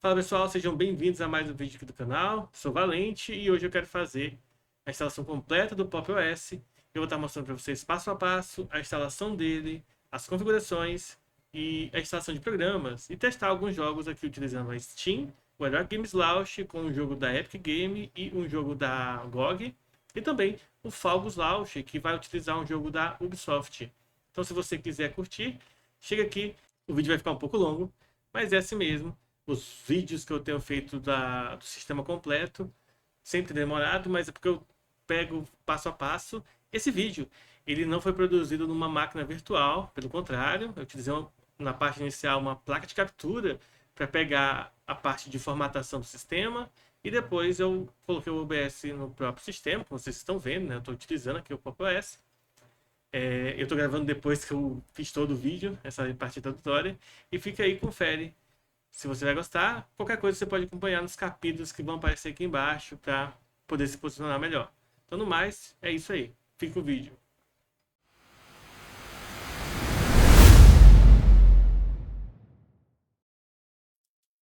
Fala pessoal, sejam bem-vindos a mais um vídeo aqui do canal. Sou Valente e hoje eu quero fazer a instalação completa do Pop! OS. Eu vou estar mostrando para vocês passo a passo a instalação dele, as configurações e a instalação de programas e testar alguns jogos aqui utilizando a Steam, o Epic Games Launch com um jogo da Epic Game e um jogo da GOG e também o Falgus Launch que vai utilizar um jogo da Ubisoft. Então se você quiser curtir, chega aqui, o vídeo vai ficar um pouco longo, mas é assim mesmo. Os vídeos que eu tenho feito do sistema completo, sempre demorado, mas é porque eu pego passo a passo. Esse vídeo, ele não foi produzido numa máquina virtual, pelo contrário, eu utilizei na parte inicial uma placa de captura para pegar a parte de formatação do sistema e depois eu coloquei o OBS no próprio sistema, como vocês estão vendo, né? Eu estou utilizando aqui o Pop! OS. Eu estou gravando depois que eu fiz todo o vídeo, essa parte introdutória, e fica aí, confere se você vai gostar. Qualquer coisa você pode acompanhar nos capítulos que vão aparecer aqui embaixo para poder se posicionar melhor. Então, no mais, é isso aí. Fica o vídeo.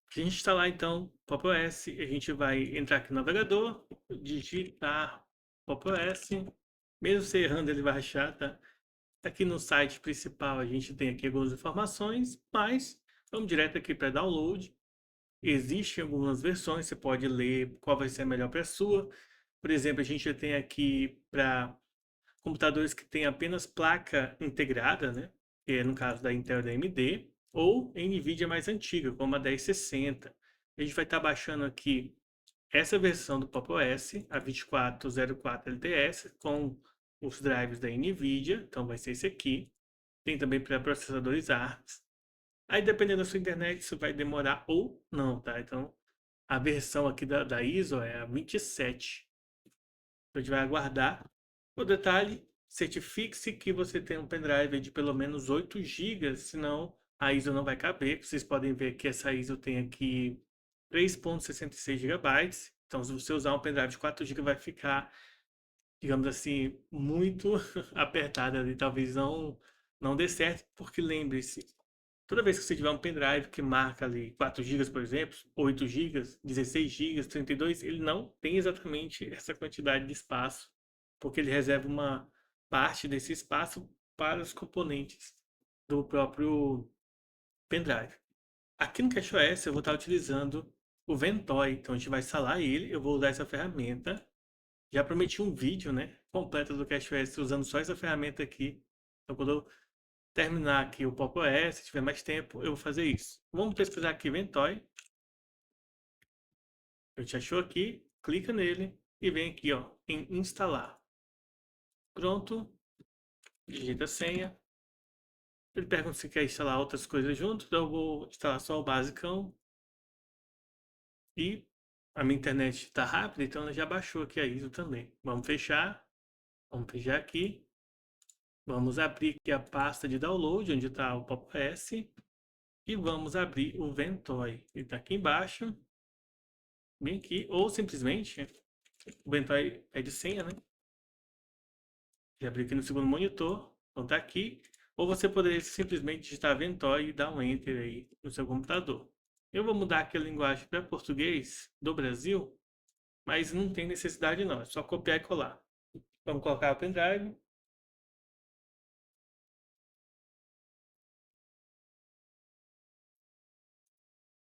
Para a gente instalar então Pop! OS, a gente vai entrar aqui no navegador, digitar Pop! OS. Mesmo você errando, ele vai achar, tá? Aqui no site principal a gente tem aqui algumas informações, mas vamos direto aqui para download. Existem algumas versões, você pode ler qual vai ser a melhor para a sua. Por exemplo, a gente tem aqui para computadores que têm apenas placa integrada, né? Que é no caso da Intel e da AMD, ou NVIDIA mais antiga, como a 1060. A gente vai estar baixando aqui essa versão do Pop! OS, a 2404 LTS, com os drives da NVIDIA, então vai ser esse aqui. Tem também para processadores ARMS. Aí, dependendo da sua internet, isso vai demorar ou não, tá? Então, a versão aqui da ISO é a 27. Então, a gente vai aguardar. O detalhe, certifique-se que você tem um pendrive de pelo menos 8 GB, senão a ISO não vai caber. Vocês podem ver que essa ISO tem aqui 3,66 GB. Então, se você usar um pendrive de 4 GB, vai ficar, digamos assim, muito apertado ali. Talvez não dê certo, porque lembre-se, toda vez que você tiver um pendrive que marca ali 4 gigas, por exemplo, 8 gigas, 16 gigas, 32, ele não tem exatamente essa quantidade de espaço, porque ele reserva uma parte desse espaço para os componentes do próprio pendrive. Aqui no CashOS eu vou estar utilizando o Ventoy, então a gente vai instalar ele, eu vou usar essa ferramenta. Já prometi um vídeo, né, completo do CashOS usando só essa ferramenta aqui. Então quando eu terminar aqui o Pop! OS, se tiver mais tempo, eu vou fazer isso. Vamos pesquisar aqui Ventoy. A gente achou aqui, clica nele e vem aqui, ó, em instalar. Pronto, digita a senha. Ele pergunta se quer instalar outras coisas junto, então eu vou instalar só o basicão. E a minha internet está rápida, então ela já baixou aqui a ISO também. Vamos fechar aqui. Vamos abrir aqui a pasta de download, onde está o Pop! OS. E vamos abrir o Ventoy. Ele está aqui embaixo. Bem aqui, ou simplesmente o Ventoy é de senha, né? Já abri aqui no segundo monitor, então tá aqui. Ou você poderia simplesmente digitar Ventoy e dar um Enter aí no seu computador. Eu vou mudar aqui a linguagem para português do Brasil, mas não tem necessidade não, é só copiar e colar. Vamos colocar o pendrive.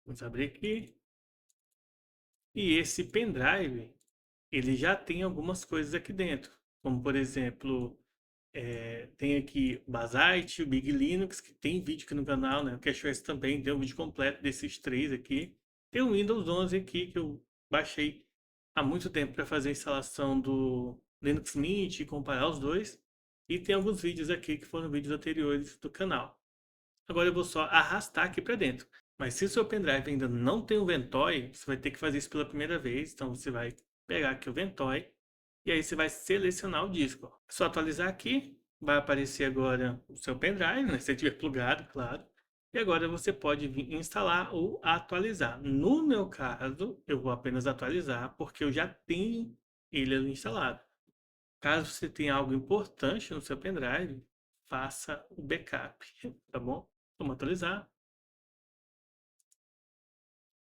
Vamos abrir aqui. E esse pendrive, ele já tem algumas coisas aqui dentro, como por exemplo, tem aqui o Basite, o Big Linux, que tem vídeo aqui no canal, né? O CashOS também tem um vídeo completo desses três aqui. Tem o Windows 11 aqui, que eu baixei há muito tempo para fazer a instalação do Linux Mint e comparar os dois. E tem alguns vídeos aqui que foram vídeos anteriores do canal. Agora eu vou só arrastar aqui para dentro. Mas se o seu pendrive ainda não tem o Ventoy, você vai ter que fazer isso pela primeira vez. Então você vai pegar aqui o Ventoy e aí você vai selecionar o disco. É só atualizar aqui, vai aparecer agora o seu pendrive, né? Se ele tiver plugado, claro. E agora você pode vir instalar ou atualizar. No meu caso, eu vou apenas atualizar porque eu já tenho ele ali instalado. Caso você tenha algo importante no seu pendrive, faça o backup, tá bom? Vamos atualizar.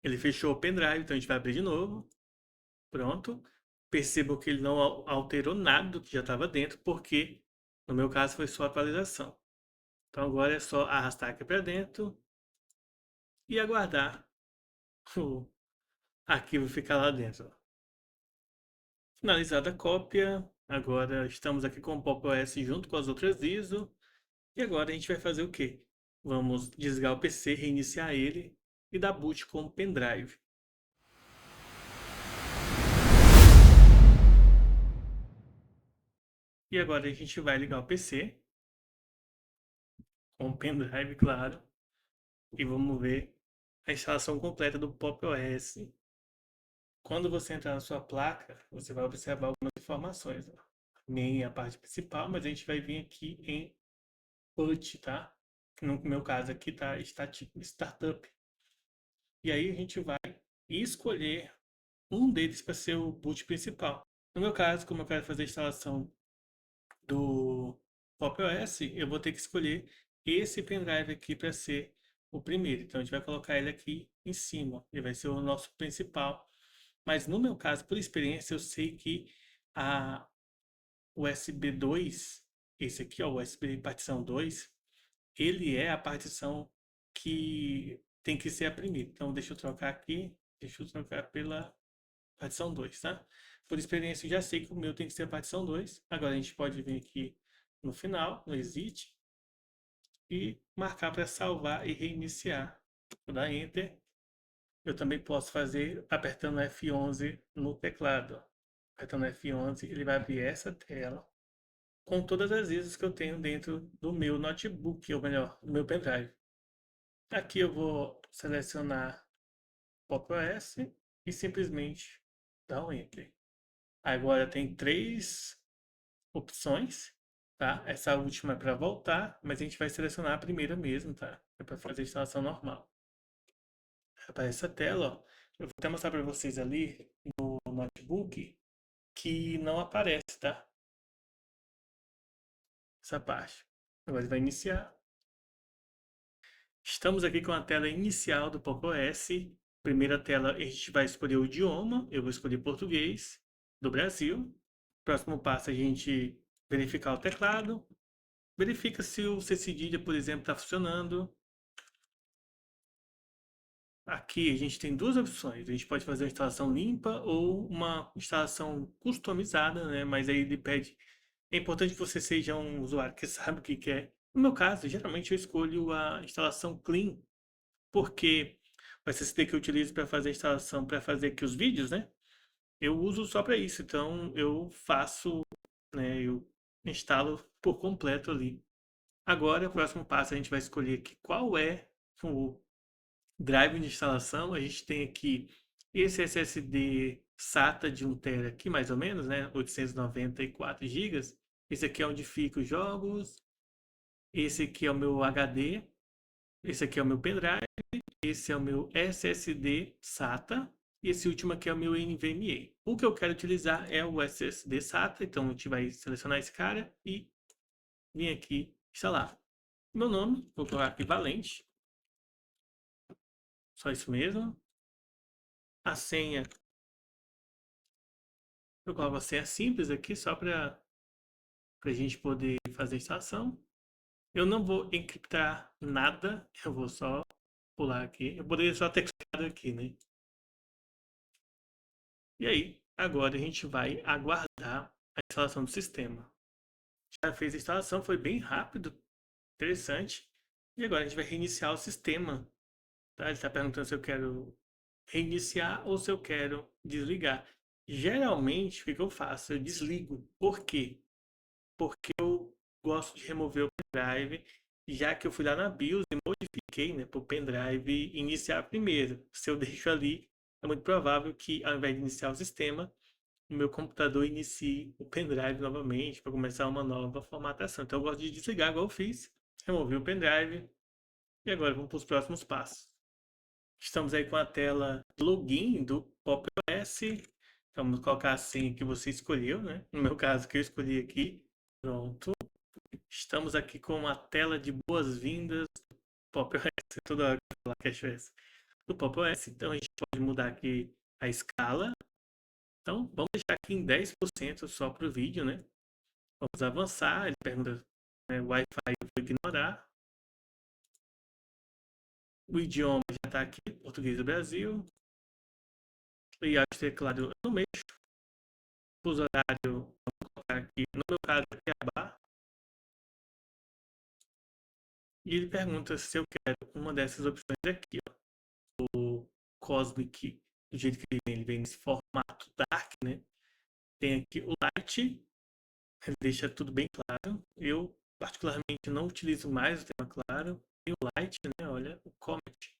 Ele fechou o pendrive, então a gente vai abrir de novo. Pronto. Percebo que ele não alterou nada do que já estava dentro, porque no meu caso foi só atualização. Então agora é só arrastar aqui para dentro e aguardar o arquivo ficar lá dentro. Finalizada a cópia, agora estamos aqui com o Pop! OS junto com as outras ISO. E agora a gente vai fazer o quê? Vamos desligar o PC, reiniciar ele e dar boot com o pendrive. E agora a gente vai ligar o PC com o pendrive, claro, e vamos ver a instalação completa do Pop! OS. Quando você entrar na sua placa, você vai observar algumas informações. Ó. Nem a parte principal, mas a gente vai vir aqui em PUT, tá? No meu caso aqui tá Startup. E aí a gente vai escolher um deles para ser o boot principal. No meu caso, como eu quero fazer a instalação do Pop! OS, eu vou ter que escolher esse pendrive aqui para ser o primeiro. Então a gente vai colocar ele aqui em cima. Ele vai ser o nosso principal. Mas no meu caso, por experiência, eu sei que a USB 2, esse aqui, ó, o USB partição 2, ele é a partição que tem que ser a primeira. Então deixa eu trocar aqui, deixa eu trocar pela partição 2, tá? Por experiência, eu já sei que o meu tem que ser a partição 2. Agora a gente pode vir aqui no final, no exit, e marcar para salvar e reiniciar. Vou dar Enter. Eu também posso fazer apertando F11 no teclado. Apertando F11, ele vai abrir essa tela com todas as ISOs que eu tenho dentro do meu notebook, ou melhor, do meu pendrive. Aqui eu vou selecionar Pop! OS e simplesmente dar um Enter. Agora tem três opções, tá? Essa última é para voltar, mas a gente vai selecionar a primeira mesmo, tá? É para fazer a instalação normal. Aparece a tela, ó. Eu vou até mostrar para vocês ali no notebook que não aparece, tá? Essa parte. Agora ele vai iniciar. Estamos aqui com a tela inicial do Pop! OS. Primeira tela, a gente vai escolher o idioma. Eu vou escolher português do Brasil. Próximo passo, a gente verificar o teclado. Verifica se o CCDIA, por exemplo, está funcionando. Aqui a gente tem duas opções. A gente pode fazer uma instalação limpa ou uma instalação customizada, né? Mas aí ele pede. É importante que você seja um usuário que sabe o que quer. No meu caso, geralmente eu escolho a instalação clean, porque o SSD que eu utilizo para fazer a instalação, para fazer aqui os vídeos, né? Eu uso só para isso. Então eu faço, né? Eu instalo por completo ali. Agora, o próximo passo, a gente vai escolher aqui qual é o drive de instalação. A gente tem aqui esse SSD SATA de 1 TB aqui, mais ou menos, né? 894 GB. Esse aqui é onde ficam os jogos. Esse aqui é o meu HD. Esse aqui é o meu pendrive. Esse é o meu SSD SATA. E esse último aqui é o meu NVMe. O que eu quero utilizar é o SSD SATA. Então a gente vai selecionar esse cara e vir aqui instalar. Meu nome, vou colocar aqui Valente. Só isso mesmo. A senha, eu coloco a senha simples aqui só para a gente poder fazer a instalação. Eu não vou encriptar nada, eu vou só pular aqui. Eu poderia só ter clicado aqui, né? E aí, agora a gente vai aguardar a instalação do sistema. Já fez a instalação, foi bem rápido, interessante. E agora a gente vai reiniciar o sistema. Tá? Ele está perguntando se eu quero reiniciar ou se eu quero desligar. Geralmente, o que eu faço? Eu desligo. Por quê? Porque eu gosto de remover o pendrive, já que eu fui lá na BIOS e modifiquei, né, para o pendrive iniciar primeiro. Se eu deixo ali, é muito provável que, ao invés de iniciar o sistema, o meu computador inicie o pendrive novamente para começar uma nova formatação. Então, eu gosto de desligar, igual eu fiz, remover o pendrive e agora vamos para os próximos passos. Estamos aí com a tela login do Pop! OS. Vamos colocar a senha que você escolheu, né? No meu caso, que eu escolhi aqui. Pronto. Estamos aqui com uma tela de boas-vindas. Pop! OS, toda hora que eu falar CashOS. do Pop! OS. Então a gente pode mudar aqui a escala. Então vamos deixar aqui em 10% só para o vídeo, né? Vamos avançar. Ele pergunta, né, Wi-Fi eu vou ignorar. O idioma já está aqui, português do Brasil. Layout de teclado eu não mexo. Uso horário, vou colocar aqui, no meu caso aqui é a barra. E ele pergunta se eu quero uma dessas opções aqui, ó. O Cosmic, do jeito que ele vem nesse formato dark, né? Tem aqui o Light, ele deixa tudo bem claro. Eu, particularmente, não utilizo mais o tema claro. E o Light, né? Olha, o Comet.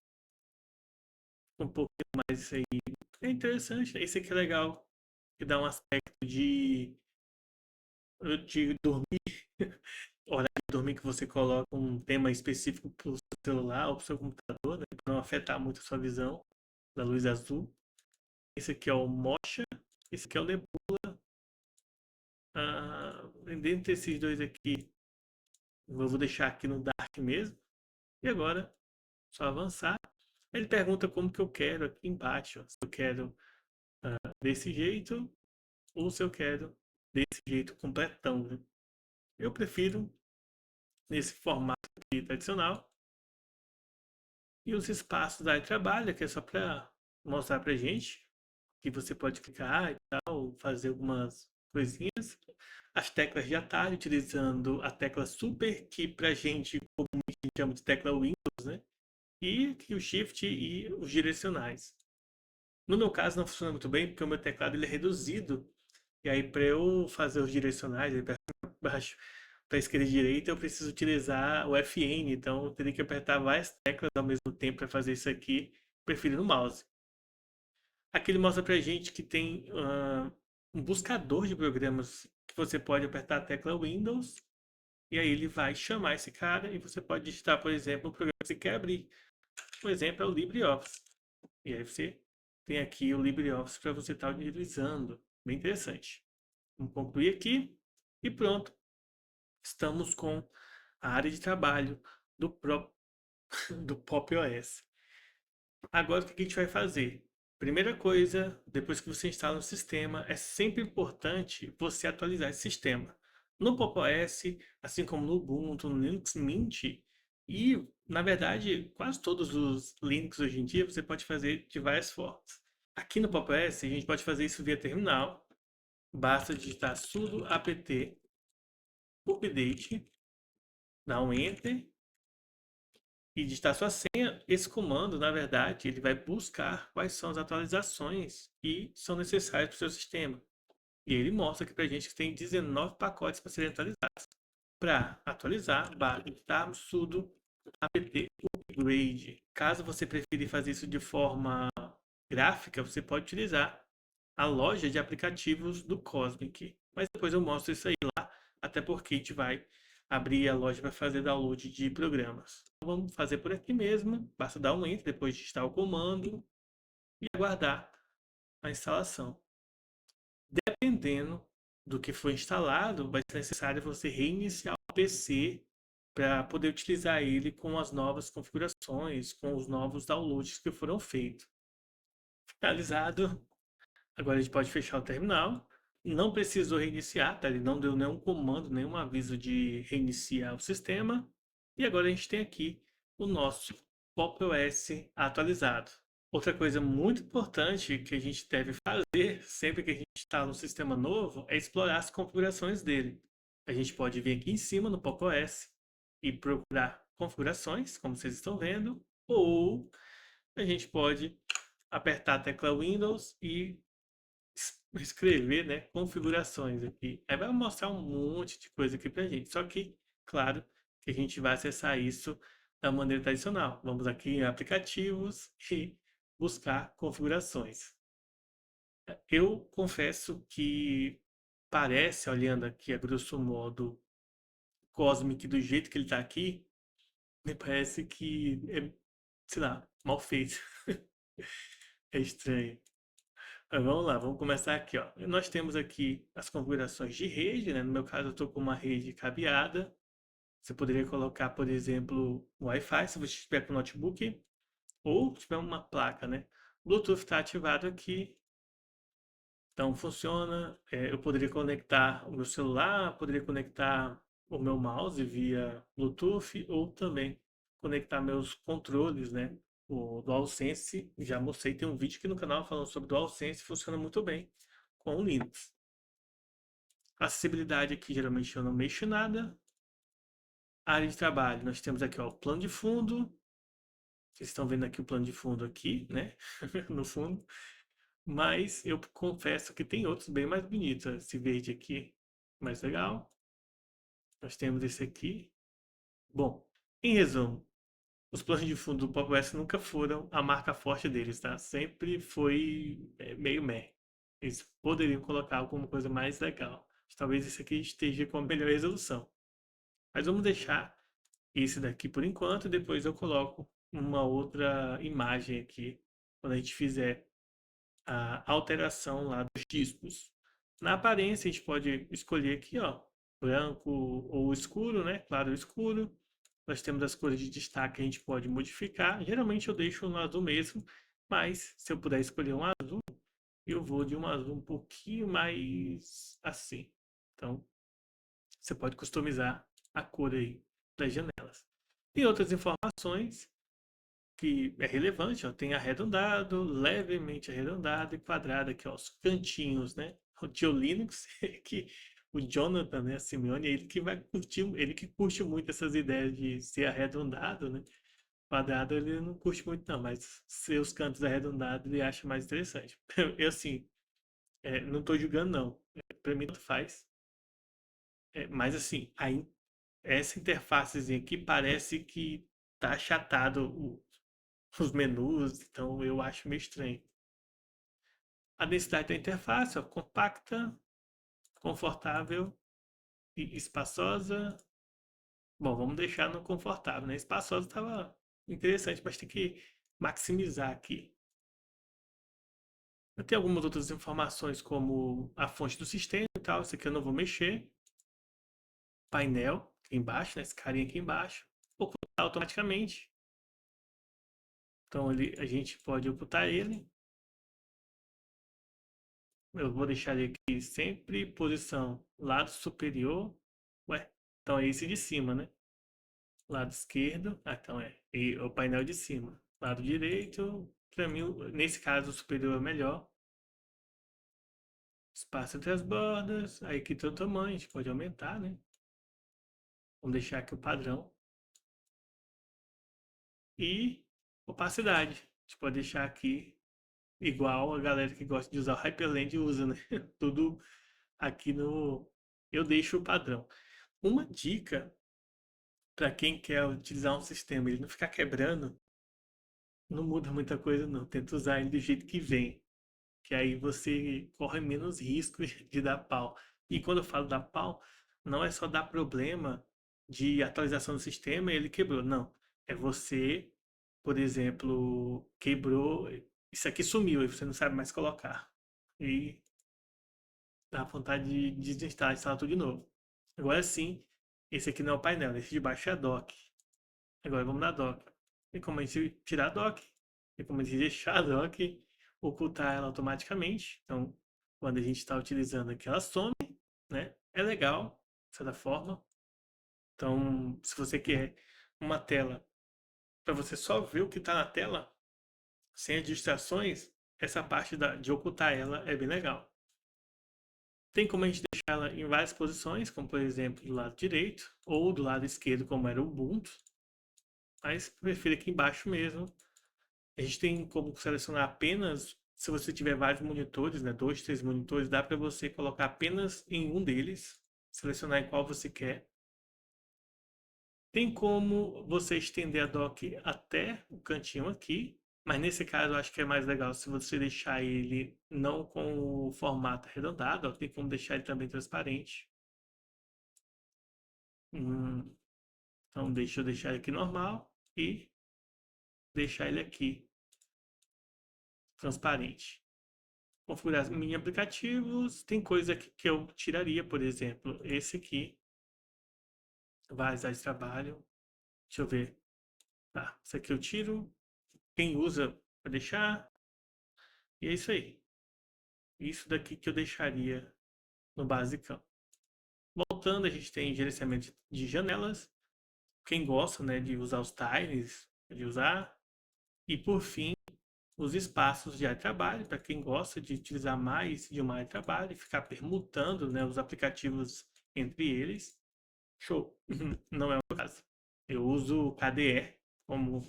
Um pouquinho mais isso aí. É interessante, esse aqui é legal. Que dá um aspecto de dormir. Horário de dormir que você coloca um tema específico para o seu celular ou para o seu computador, né? Para não afetar muito a sua visão da luz azul. Esse aqui é o Mocha, esse aqui é o Nebula. Dentre esses dois aqui, eu vou deixar aqui no Dark mesmo. E agora, só avançar. Ele pergunta como que eu quero aqui embaixo. Se eu quero desse jeito ou se eu quero desse jeito completão, né? Eu prefiro nesse formato aqui tradicional. E os espaços da trabalho, que é só para mostrar para gente que você pode clicar e tal, fazer algumas coisinhas. As teclas de atalho, utilizando a tecla Super, que pra gente comumente a gente chama de tecla Windows, né? E aqui o Shift e os direcionais. No meu caso não funciona muito bem, porque o meu teclado ele é reduzido. E aí para eu fazer os direcionais, para baixo, para esquerda e direita, eu preciso utilizar o FN. Então eu teria que apertar várias teclas ao mesmo tempo para fazer isso aqui. Prefiro no mouse. Aqui ele mostra pra gente que tem um buscador de programas que você pode apertar a tecla Windows e aí ele vai chamar esse cara e você pode digitar, por exemplo, o programa que você quer abrir. Um exemplo é o LibreOffice. E aí você tem aqui o LibreOffice para você estar utilizando. Bem interessante. Vamos concluir aqui e pronto. Estamos com a área de trabalho do Pop! OS. Agora o que a gente vai fazer? Primeira coisa, depois que você instala o sistema, é sempre importante você atualizar esse sistema. No Pop! OS, assim como no Ubuntu, no Linux Mint e, na verdade, quase todos os Linux hoje em dia, você pode fazer de várias formas. Aqui no Pop! OS, a gente pode fazer isso via terminal. Basta digitar sudo apt update, dar um enter e digitar sua senha. Esse comando, na verdade, ele vai buscar quais são as atualizações que são necessárias para o seu sistema. E ele mostra aqui para a gente que tem 19 pacotes para serem atualizados. Para atualizar, digitar sudo apt upgrade. Caso você prefira fazer isso de forma gráfica, você pode utilizar a loja de aplicativos do Cosmic. Mas depois eu mostro isso aí lá, até porque a gente vai abrir a loja para fazer download de programas. Então, vamos fazer por aqui mesmo, basta dar um enter depois de digitar o comando e aguardar a instalação. Dependendo do que foi instalado, vai ser necessário você reiniciar o PC para poder utilizar ele com as novas configurações, com os novos downloads que foram feitos. Finalizado, agora a gente pode fechar o terminal. Não precisou reiniciar, tá? Ele não deu nenhum comando, nenhum aviso de reiniciar o sistema. E agora a gente tem aqui o nosso Pop! OS atualizado. Outra coisa muito importante que a gente deve fazer sempre que a gente instala um sistema novo é explorar as configurações dele. A gente pode vir aqui em cima no Pop! OS e procurar configurações, como vocês estão vendo, ou a gente pode apertar a tecla Windows e escrever, né, configurações aqui. Aí vai mostrar um monte de coisa aqui pra gente. Só que, claro, que a gente vai acessar isso da maneira tradicional. Vamos aqui em aplicativos e buscar configurações. Eu confesso que parece, olhando aqui a grosso modo, Cosmic do jeito que ele está aqui, me parece que é, sei lá, mal feito. É estranho. Mas vamos lá, vamos começar aqui, ó. Nós temos aqui as configurações de rede, né? No meu caso, eu estou com uma rede cabeada. Você poderia colocar, por exemplo, Wi-Fi, se você estiver com notebook. ou tiver uma placa, né? Bluetooth está ativado aqui, então funciona. Eu poderia conectar o meu celular, poderia conectar o meu mouse via Bluetooth ou também conectar meus controles, né? O DualSense, já mostrei, tem um vídeo aqui no canal falando sobre DualSense, funciona muito bem com o Linux. Acessibilidade aqui, geralmente eu não mexo em nada. Área de trabalho, nós temos aqui ó, o plano de fundo. Vocês estão vendo aqui o plano de fundo aqui, né? No fundo. Mas eu confesso que tem outros bem mais bonitos. Esse verde aqui, mais legal. Nós temos esse aqui. Bom, em resumo, os planos de fundo do Pop OS nunca foram a marca forte deles, tá? Sempre foi meio meh. Eles poderiam colocar alguma coisa mais legal. Talvez esse aqui esteja com a melhor resolução. Mas vamos deixar esse daqui por enquanto. Depois eu coloco uma outra imagem aqui quando a gente fizer a alteração lá dos discos. Na aparência, a gente pode escolher aqui, ó, branco ou escuro, né? Claro ou escuro. Nós temos as cores de destaque que a gente pode modificar. Geralmente eu deixo no azul mesmo, mas se eu puder escolher um azul, eu vou de um azul um pouquinho mais assim. Então, você pode customizar a cor aí das janelas. Tem outras informações que é relevante, ó, tem arredondado, levemente arredondado e quadrado aqui, ó, os cantinhos, né? O tio Linux, que o Jonathan, né, a Simeone, ele que vai curtir, ele que curte muito essas ideias de ser arredondado, né? Quadrado ele não curte muito não, mas seus cantos arredondados ele acha mais interessante. Eu assim, não tô julgando não, pra mim tanto faz. Mas assim, essa interfacezinha aqui parece que tá achatado os menus, então eu acho meio estranho. A densidade da interface, ó, compacta, confortável e espaçosa. Bom, vamos deixar no confortável, né? Espaçosa estava interessante, mas tem que maximizar aqui. Eu tenho algumas outras informações, como a fonte do sistema e tal. Isso aqui eu não vou mexer. Painel aqui embaixo, né? Esse carinha aqui embaixo. Ocultar automaticamente. Então a gente pode ocultar ele. Eu vou deixar ele aqui sempre posição lado superior. Ué, então é esse de cima, né? Lado esquerdo. Ah, então e o painel de cima. Lado direito, para mim, nesse caso, o superior é melhor. Espaço entre as bordas. Aí aqui tem o tamanho, a gente pode aumentar, né? Vamos deixar aqui o padrão. E opacidade. A gente pode deixar aqui igual a galera que gosta de usar o Hyperland usa, né? Tudo aqui no. Eu deixo o padrão. Uma dica para quem quer utilizar um sistema, ele não ficar quebrando, não muda muita coisa não. Tenta usar ele do jeito que vem, que aí você corre menos risco de dar pau. E quando eu falo dar pau, não é só dar problema de atualização do sistema e ele quebrou, não. É você, por exemplo, quebrou, isso aqui sumiu e você não sabe mais colocar. E dá vontade de desinstalar, instalar tudo de novo. Agora sim, esse aqui não é o painel, esse de baixo é a dock. Agora vamos na dock. Tem como a gente tirar a dock. Tem como a gente deixar a dock, ocultar ela automaticamente. Então, quando a gente está utilizando aqui, ela some, né? É legal, de certa forma. Então, se você quer uma tela para você só ver o que está na tela, sem as distrações, essa parte de ocultar ela é bem legal. Tem como a gente deixar ela em várias posições, como por exemplo do lado direito ou do lado esquerdo, como era o Ubuntu. Mas prefiro aqui embaixo mesmo. A gente tem como selecionar apenas, se você tiver vários monitores, né, dois, três monitores, dá para você colocar apenas em um deles, selecionar em qual você quer. Tem como você estender a dock até o cantinho aqui, mas nesse caso eu acho que é mais legal se você deixar ele não com o formato arredondado, ó, tem como deixar ele também transparente. Então deixa eu deixar ele aqui normal e deixar ele aqui transparente. Configurar mini aplicativos, tem coisa que eu tiraria, por exemplo, esse aqui, várias áreas de trabalho. Deixa eu ver. Tá, esse aqui eu tiro. Quem usa, vai deixar. E é isso aí. Isso daqui que eu deixaria no basicão. Voltando, a gente tem gerenciamento de janelas. Quem gosta, né, de usar os tiles, pode usar. E por fim, os espaços de área de trabalho, para quem gosta de utilizar mais de uma área de trabalho e ficar permutando, né, os aplicativos entre eles. Show. Não é o meu caso. Eu uso o KDE como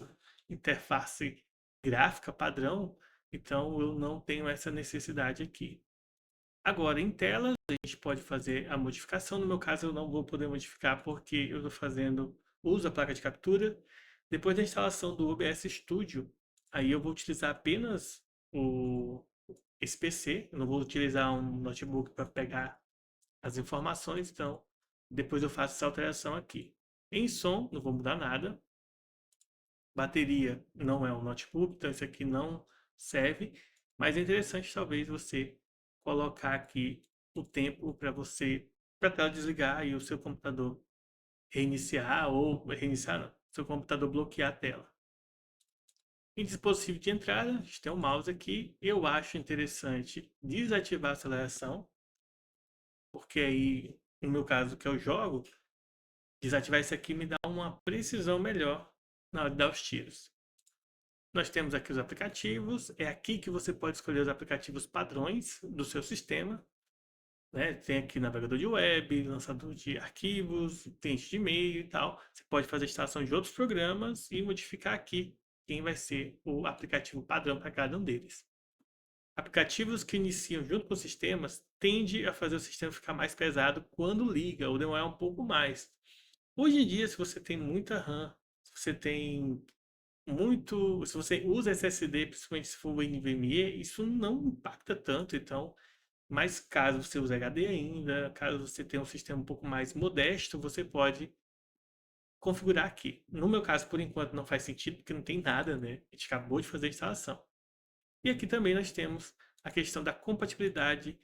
interface gráfica padrão, então eu não tenho essa necessidade aqui. Agora, em telas, a gente pode fazer a modificação. No meu caso, eu não vou poder modificar porque eu estou fazendo uso da placa de captura. Depois da instalação do OBS Studio, aí eu vou utilizar apenas esse PC. Eu não vou utilizar um notebook para pegar as informações, então depois eu faço essa alteração aqui. Em som, não vou mudar nada. Bateria não é um notebook, então isso aqui não serve. Mas é interessante talvez você colocar aqui o tempo para você, para a tela desligar e o seu computador reiniciar ou reiniciar não, seu computador bloquear a tela. Em dispositivo de entrada, a gente tem o mouse aqui. Eu acho interessante desativar a aceleração, porque aí, no meu caso que eu jogo, desativar isso aqui me dá uma precisão melhor na hora de dar os tiros. Nós temos aqui os aplicativos. É aqui que você pode escolher os aplicativos padrões do seu sistema. Né? Tem aqui navegador de web, lançador de arquivos, cliente de e-mail e tal. Você pode fazer a instalação de outros programas e modificar aqui quem vai ser o aplicativo padrão para cada um deles. Aplicativos que iniciam junto com os sistemas tende a fazer o sistema ficar mais pesado quando liga ou demorar um pouco mais. Hoje em dia, se você tem muita RAM, se você tem muito, se você usa SSD, principalmente se for o NVMe, isso não impacta tanto. Então, mas caso você use HD ainda, caso você tenha um sistema um pouco mais modesto, você pode configurar aqui. No meu caso, por enquanto, não faz sentido, porque não tem nada, né? A gente acabou de fazer a instalação. E aqui também nós temos a questão da compatibilidade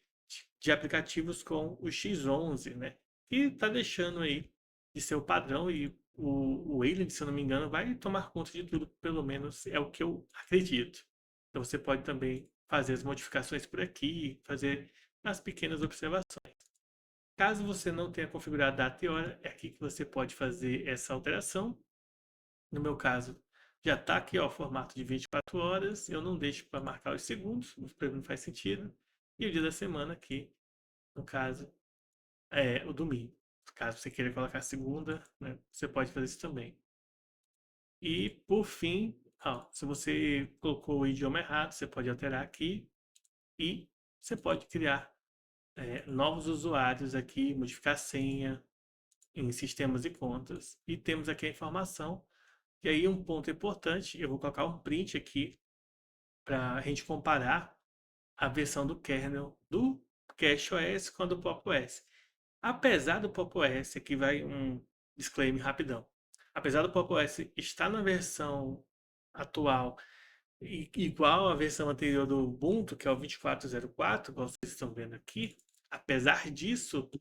de aplicativos com o X11, né? Que está deixando aí de ser o padrão e o Wayland, se eu não me engano, vai tomar conta de tudo, pelo menos é o que eu acredito. Então você pode também fazer as modificações por aqui, fazer as pequenas observações. Caso você não tenha configurado data e hora, é aqui que você pode fazer essa alteração. No meu caso, já está aqui ó, o formato de 24 horas. Eu não deixo para marcar os segundos, para mim não faz sentido. E o dia da semana aqui, no caso, é o domingo. Caso você queira colocar segunda, né, você pode fazer isso também. E por fim, ó, se você colocou o idioma errado, você pode alterar aqui e você pode criar novos usuários aqui, modificar a senha em sistemas e contas. E temos aqui a informação. E aí um ponto importante, eu vou colocar um print aqui para a gente comparar a versão do kernel do CashOS com a do Pop! OS. Apesar do Pop! OS, aqui vai um disclaimer rapidão. Apesar do Pop! OS estar na versão atual igual à versão anterior do Ubuntu, que é o 24.04, como vocês estão vendo aqui, apesar disso,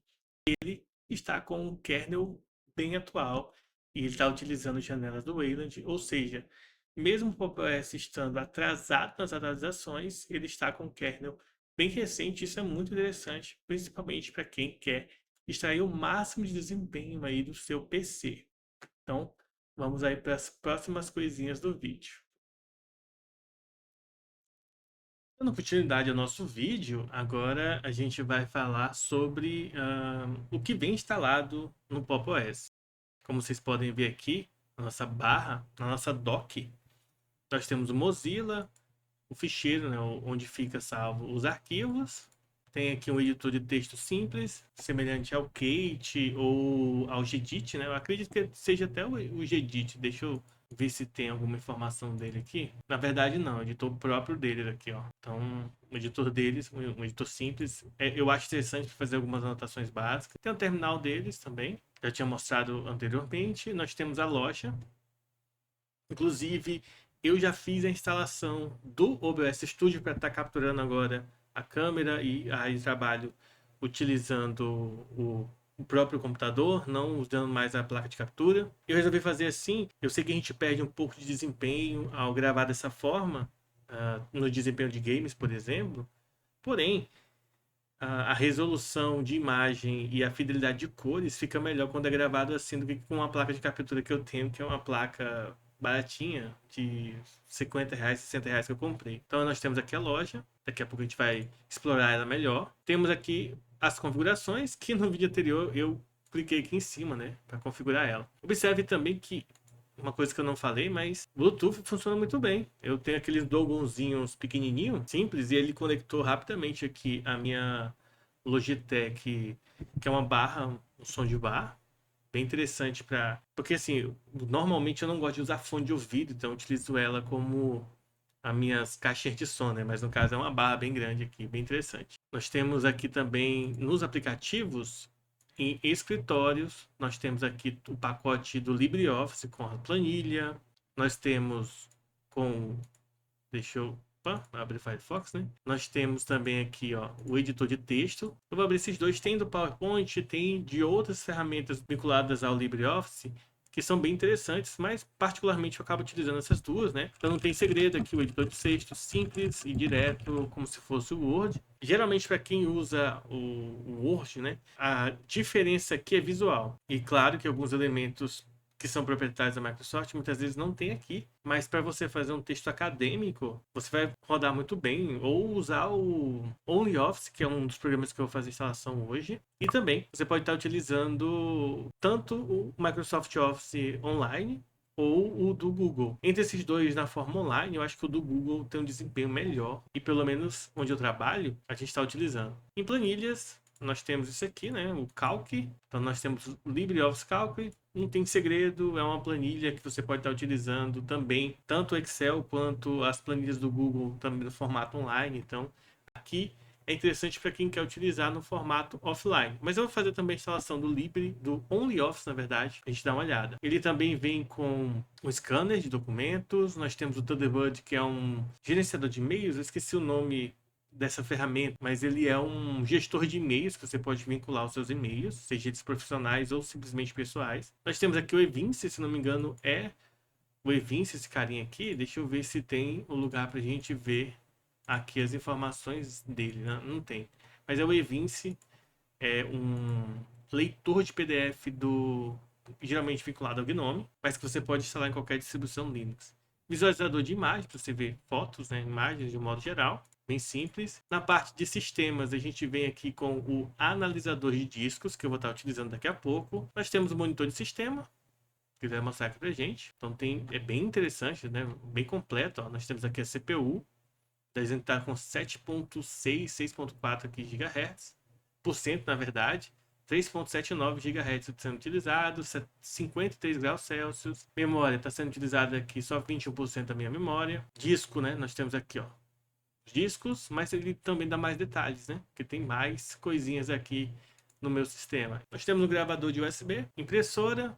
está com um kernel bem atual e ele está utilizando janelas do Wayland, ou seja, mesmo o Pop! OS estando atrasado nas atualizações, ele está com um kernel bem recente. Isso é muito interessante, principalmente para quem quer extrair o máximo de desempenho aí do seu PC. Então, vamos aí para as próximas coisinhas do vídeo. Dando continuidade ao nosso vídeo, agora a gente vai falar sobre o que vem instalado no Pop! OS. Como vocês podem ver aqui, na nossa barra, na nossa dock, nós temos o Mozilla, o ficheiro, né, onde fica salvo os arquivos. Tem aqui um editor de texto simples, semelhante ao Kate ou ao Gedit, né? Eu acredito que seja até o Gedit. Deixa eu ver se tem alguma informação dele aqui. Na verdade, não, é o editor próprio dele aqui, ó. Então, o editor deles, um editor simples, eu acho interessante para fazer algumas anotações básicas. Tem o terminal deles também, já tinha mostrado anteriormente. Nós temos a loja. Inclusive, eu já fiz a instalação do OBS Studio para estar capturando agora a câmera e aí trabalho utilizando o próprio computador, não usando mais a placa de captura. Eu resolvi fazer assim. Eu sei que a gente perde um pouco de desempenho ao gravar dessa forma, no desempenho de games, por exemplo. Porém, a resolução de imagem e a fidelidade de cores fica melhor quando é gravado assim do que com a placa de captura que eu tenho, que é uma placa baratinha de R$ 50, R$ 60 que eu comprei. Então nós temos aqui a loja, daqui a pouco a gente vai explorar ela melhor. Temos aqui as configurações, que no vídeo anterior eu cliquei aqui em cima, né, para configurar ela. Observe também que uma coisa que eu não falei, mas Bluetooth funciona muito bem. Eu tenho aqueles dogonzinhos pequenininho, simples, e ele conectou rapidamente aqui a minha Logitech, que é uma barra, um som de bar, bem interessante para, porque assim, normalmente eu não gosto de usar fone de ouvido, então eu utilizo ela como as minhas caixinhas de som, né? Mas no caso é uma barra bem grande aqui, bem interessante. Nós temos aqui também nos aplicativos, em escritórios, nós temos aqui o pacote do LibreOffice com a planilha. Nós temos com, deixa eu abrir o Firefox, né? Nós temos também aqui, ó, o editor de texto. Eu vou abrir esses dois, tem do PowerPoint, tem de outras ferramentas vinculadas ao LibreOffice, que são bem interessantes, mas particularmente eu acabo utilizando essas duas, né? Então não tem segredo aqui, o editor de texto simples e direto, como se fosse o Word. Geralmente para quem usa o Word, né, a diferença aqui é visual. E claro que alguns elementos que são proprietários da Microsoft muitas vezes não tem aqui, mas para você fazer um texto acadêmico, você vai rodar muito bem, ou usar o OnlyOffice, que é um dos programas que eu vou fazer instalação hoje, e também você pode estar utilizando tanto o Microsoft Office Online ou o do Google. Entre esses dois, na forma online, eu acho que o do Google tem um desempenho melhor, e pelo menos onde eu trabalho, a gente está utilizando. Em planilhas, nós temos isso aqui, né? O Calc. Então nós temos o LibreOffice Calc. Não tem segredo, é uma planilha que você pode estar utilizando também, tanto o Excel quanto as planilhas do Google também no formato online. Então aqui é interessante para quem quer utilizar no formato offline. Mas eu vou fazer também a instalação do OnlyOffice, na verdade, a gente dá uma olhada. Ele também vem com um scanner de documentos. Nós temos o Thunderbird, que é um gerenciador de e-mails. Eu esqueci o nome dessa ferramenta, mas ele é um gestor de e-mails que você pode vincular aos seus e-mails, seja eles profissionais ou simplesmente pessoais. Nós temos aqui o Evince, se não me engano, é o Evince, esse carinha aqui. Deixa eu ver se tem um lugar para a gente ver aqui as informações dele, né? Não tem. Mas é o Evince, é um leitor de PDF geralmente vinculado ao Gnome, mas que você pode instalar em qualquer distribuição Linux. Visualizador de imagens, para você ver fotos, né, imagens de um modo geral, bem simples. Na parte de sistemas, a gente vem aqui com o analisador de discos, que eu vou estar utilizando daqui a pouco. Nós temos o monitor de sistema, que vai mostrar aqui pra gente. Então é bem interessante, né, bem completo. Ó. Nós temos aqui a CPU, a gente está com 7.6, 6.4 aqui GHz, por cento na verdade, 3.79 GHz sendo utilizado, 53 graus Celsius. Memória está sendo utilizada aqui só 21% da minha memória. Disco, né? Nós temos aqui, ó, os discos, mas ele também dá mais detalhes, né? Porque tem mais coisinhas aqui no meu sistema. Nós temos um gravador de USB, impressora.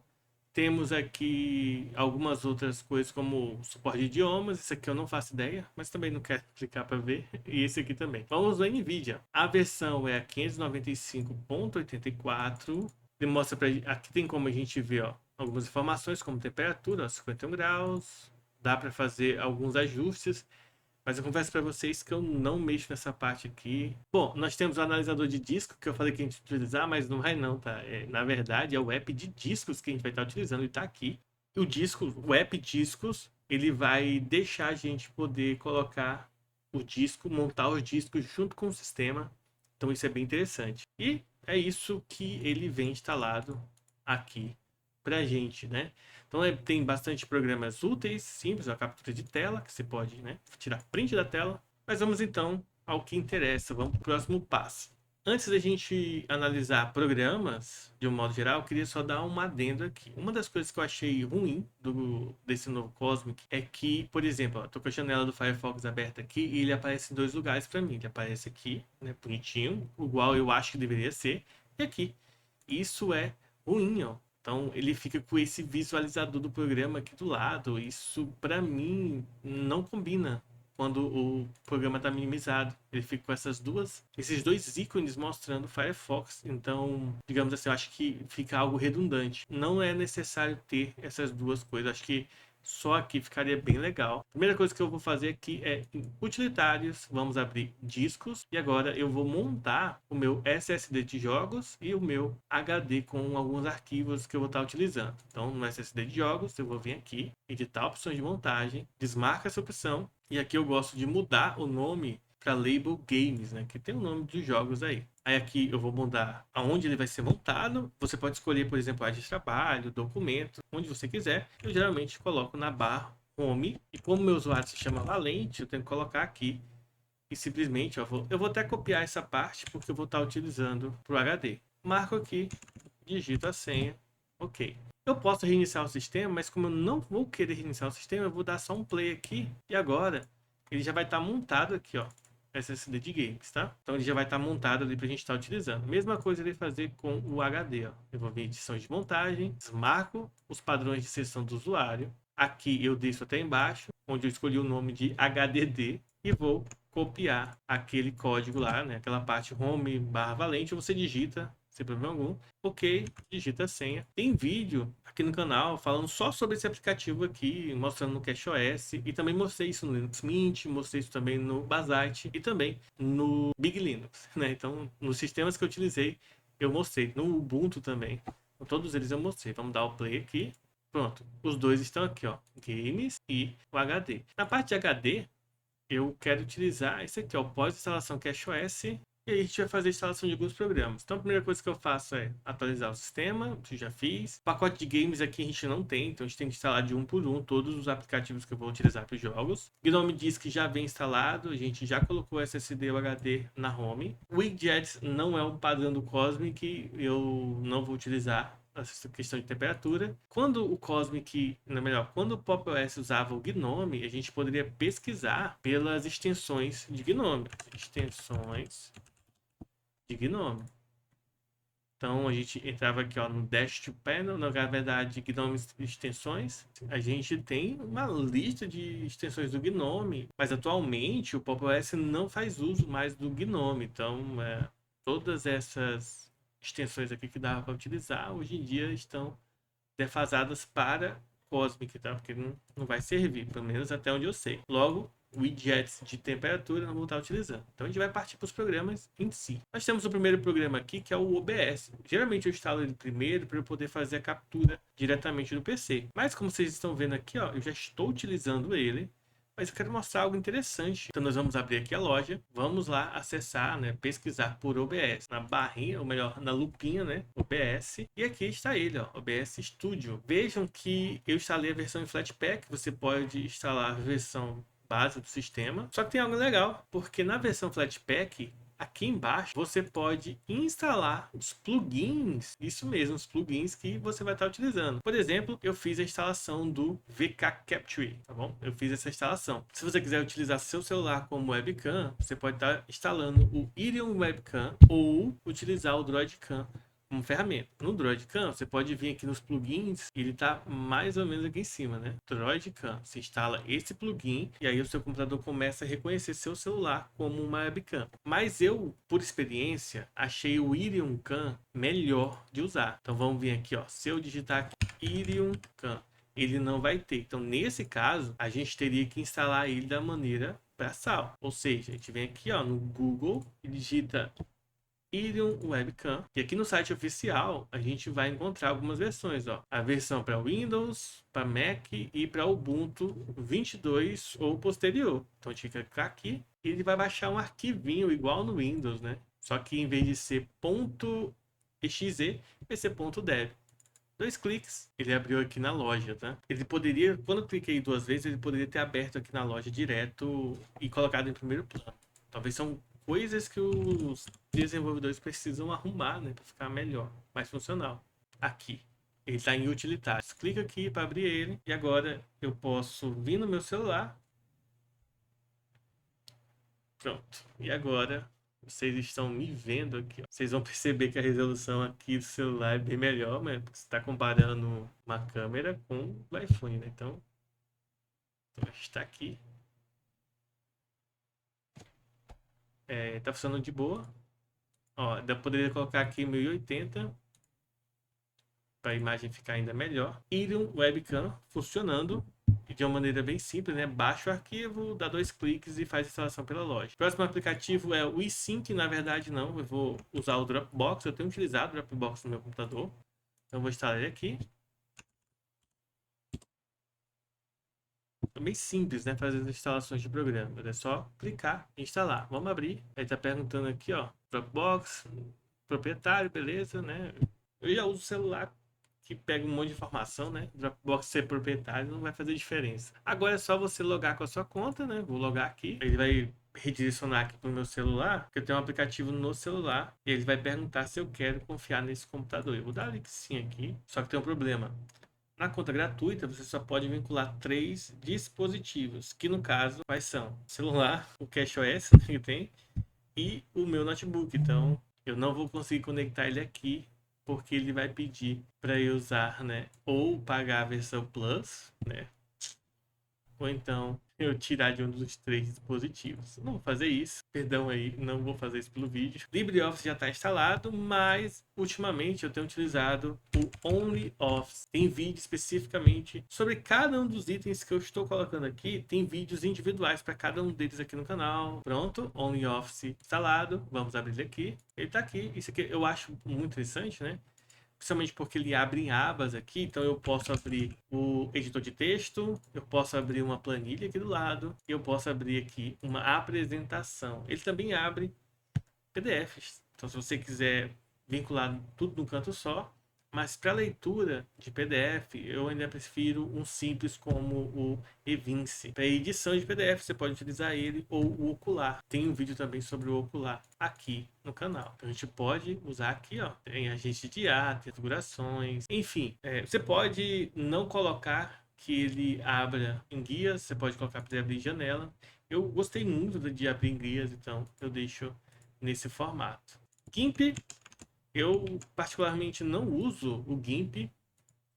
Temos aqui algumas outras coisas como suporte de idiomas. Isso aqui eu não faço ideia, mas também não quero clicar para ver. E esse aqui também. Vamos no NVIDIA. A versão é a 595.84. Ele mostra para aqui tem como a gente ver, ó, algumas informações como temperatura, ó, 51 graus. Dá para fazer alguns ajustes. Mas eu confesso para vocês que eu não mexo nessa parte aqui. Bom, nós temos o analisador de disco, que eu falei que a gente ia utilizar, mas não vai não, tá? Na verdade, é o app de discos que a gente vai estar utilizando e tá aqui. E o app discos, ele vai deixar a gente poder colocar o disco, montar os discos junto com o sistema. Então isso é bem interessante. E é isso que ele vem instalado aqui pra gente, né? Então tem bastante programas úteis, simples, a captura de tela, que você pode, né, tirar print da tela. Mas vamos então ao que interessa, vamos para o próximo passo. Antes da gente analisar programas, de um modo geral, eu queria só dar um adendo aqui. Uma das coisas que eu achei ruim desse novo Cosmic é que, por exemplo, eu tô com a janela do Firefox aberta aqui e ele aparece em dois lugares para mim. Ele aparece aqui, né, bonitinho, igual eu acho que deveria ser, e aqui. Isso é ruim, ó. Então ele fica com esse visualizador do programa aqui do lado. Isso para mim não combina. quando o programa está minimizado. Ele fica com esses dois ícones mostrando o Firefox. Então, digamos assim, eu acho que fica algo redundante. Não é necessário ter essas duas coisas. Acho que só aqui ficaria bem legal. Primeira coisa que eu vou fazer aqui é em utilitários. Vamos abrir discos. E agora eu vou montar o meu SSD de jogos e o meu HD com alguns arquivos que eu vou estar utilizando. Então, no SSD de jogos, eu vou vir aqui, editar opções de montagem, desmarca essa opção. E aqui eu gosto de mudar o nome para Label Games, né? Que tem o nome dos jogos aí. Aí aqui eu vou mudar aonde ele vai ser montado. Você pode escolher, por exemplo, área de trabalho, documento, onde você quiser. Eu geralmente coloco na barra Home. E como meu usuário se chama Valente, eu tenho que colocar aqui. E simplesmente eu vou até copiar essa parte porque eu vou estar utilizando para o HD. Marco aqui, digito a senha, ok. Eu posso reiniciar o sistema, mas como eu não vou querer reiniciar o sistema, eu vou dar só um play aqui. E agora ele já vai estar montado aqui, ó. SSD de games, tá? Então ele já vai estar montado ali para a gente estar utilizando. Mesma coisa ele fazer com o HD, ó. Eu vou vir em edição de montagem, desmarco os padrões de sessão do usuário. Aqui eu desço até embaixo, onde eu escolhi o nome de HDD e vou copiar aquele código lá, né? Aquela parte home/valente, você digita sem problema algum. Ok, digita a senha. Tem vídeo aqui no canal falando só sobre esse aplicativo aqui, mostrando no CashOS. E também mostrei isso no Linux Mint, mostrei isso também no Basite e também no Big Linux, né? Então, nos sistemas que eu utilizei, eu mostrei. No Ubuntu também. Todos eles eu mostrei. Vamos dar o play aqui. Pronto, os dois estão aqui, ó, Games e o HD. Na parte de HD, eu quero utilizar esse aqui, ó, pós-instalação CashOS, e aí a gente vai fazer a instalação de alguns programas. Então a primeira coisa que eu faço é atualizar o sistema, que eu já fiz. Pacote de games aqui a gente não tem, então a gente tem que instalar de um por um todos os aplicativos que eu vou utilizar para os jogos. Gnome diz que já vem instalado, a gente já colocou o SSD ou HD na home. Widgets não é um padrão do Cosmic, eu não vou utilizar essa questão de temperatura. Quando o Cosmic, não, melhor, quando o Pop! OS usava o Gnome, a gente poderia pesquisar pelas extensões de Gnome. Extensões de Gnome. Então a gente entrava aqui, ó, no Dash to Panel, na verdade, Gnome extensões. A gente tem uma lista de extensões do Gnome, mas atualmente o Pop! OS não faz uso mais do Gnome. Então, todas essas extensões aqui que dava para utilizar, hoje em dia estão defasadas para Cosmic, tá? Porque não vai servir, pelo menos até onde eu sei. Logo, widgets de temperatura não vou estar utilizando. Então a gente vai partir para os programas em si. Nós temos o primeiro programa aqui, que é o OBS. Geralmente eu instalo ele primeiro para eu poder fazer a captura diretamente do PC. Mas como vocês estão vendo aqui, ó, eu já estou utilizando ele. Mas eu quero mostrar algo interessante. Então nós vamos abrir aqui a loja, vamos lá acessar, né, pesquisar por OBS na barrinha, ou melhor, na lupinha, né, OBS. E aqui está ele, ó, OBS Studio. Vejam que eu instalei a versão em Flatpak, você pode instalar a versão base do sistema. Só que tem algo legal, porque na versão Flatpak, aqui embaixo você pode instalar os plugins, isso mesmo, os plugins que você vai estar utilizando. Por exemplo, eu fiz a instalação do VK Capture, tá bom? Eu fiz essa instalação. Se você quiser utilizar seu celular como webcam, você pode estar instalando o Iridium Webcam ou utilizar o DroidCam como ferramenta. No DroidCam, você pode vir aqui nos plugins, ele está mais ou menos aqui em cima, né? DroidCam, você instala esse plugin e aí o seu computador começa a reconhecer seu celular como uma webcam. Mas eu, por experiência, achei o Iridium Cam melhor de usar. Então vamos vir aqui, ó. Se eu digitar aqui, Iridium Cam, ele não vai ter. Então nesse caso, a gente teria que instalar ele da maneira braçal. Ou seja, a gente vem aqui, ó, no Google e digita Iridium Webcam. E aqui no site oficial a gente vai encontrar algumas versões, ó. A versão para Windows, para Mac e para Ubuntu 22 ou posterior. Então a gente clicar aqui e ele vai baixar um arquivinho igual no Windows, né? Só que em vez de ser .exe, vai ser .dev. Dois cliques, ele abriu aqui na loja, tá? Ele poderia, quando eu cliquei duas vezes, ele poderia ter aberto aqui na loja direto e colocado em primeiro plano. Talvez são coisas que os desenvolvedores precisam arrumar, né, para ficar melhor, mais funcional. Aqui, ele está em utilitários. Clica aqui para abrir ele e agora eu posso vir no meu celular. Pronto. E agora vocês estão me vendo aqui, ó. Vocês vão perceber que a resolução aqui do celular é bem melhor, né? Porque você está comparando uma câmera com o iPhone, né? Então está aqui. tá funcionando de boa. Ó, eu poderia colocar aqui 1080 para a imagem ficar ainda melhor. Irium Webcam funcionando de uma maneira bem simples, né? Baixa o arquivo, dá 2 cliques e faz a instalação pela loja. O próximo aplicativo é o eSync. Na verdade não, eu vou usar o Dropbox. Eu tenho utilizado o Dropbox no meu computador, então vou instalar ele aqui. É bem simples, né? Fazer as instalações de programas. É só clicar e instalar. Vamos abrir. Aí tá perguntando aqui, ó, Dropbox, proprietário, beleza, né? Eu já uso o celular que pega um monte de informação, né? Dropbox ser proprietário não vai fazer diferença. Agora é só você logar com a sua conta, né? Vou logar aqui. Ele vai redirecionar aqui para o meu celular, porque eu tenho um aplicativo no celular, e ele vai perguntar se eu quero confiar nesse computador. Eu vou dar clique sim aqui, só que tem um problema. Na conta gratuita, você só pode vincular 3 dispositivos, que no caso, quais são? O celular, o CashOS que tem, e o meu notebook. Então, eu não vou conseguir conectar ele aqui, porque ele vai pedir para eu usar, né, ou pagar a versão Plus, né, ou então eu tirar de um dos 3 dispositivos. Não vou fazer isso, perdão aí, não vou fazer isso pelo vídeo. LibreOffice já está instalado, mas ultimamente eu tenho utilizado o OnlyOffice. Tem vídeo especificamente sobre cada um dos itens que eu estou colocando aqui. Tem vídeos individuais para cada um deles aqui no canal. Pronto, OnlyOffice instalado. Vamos abrir ele aqui. Ele está aqui. Isso aqui eu acho muito interessante, né? Principalmente porque ele abre em abas aqui, então eu posso abrir o editor de texto, eu posso abrir uma planilha aqui do lado, e eu posso abrir aqui uma apresentação. Ele também abre PDFs, então se você quiser vincular tudo num canto só, mas para leitura de PDF, eu ainda prefiro um simples como o Evinci. Para edição de PDF, você pode utilizar ele ou o Ocular. Tem um vídeo também sobre o Ocular aqui no canal. Então a gente pode usar aqui, ó, tem agente de arte, configurações, enfim. Você pode não colocar que ele abra em guias, você pode colocar para abrir em janela. Eu gostei muito de abrir em guias, então eu deixo nesse formato. GIMP, eu particularmente não uso o GIMP,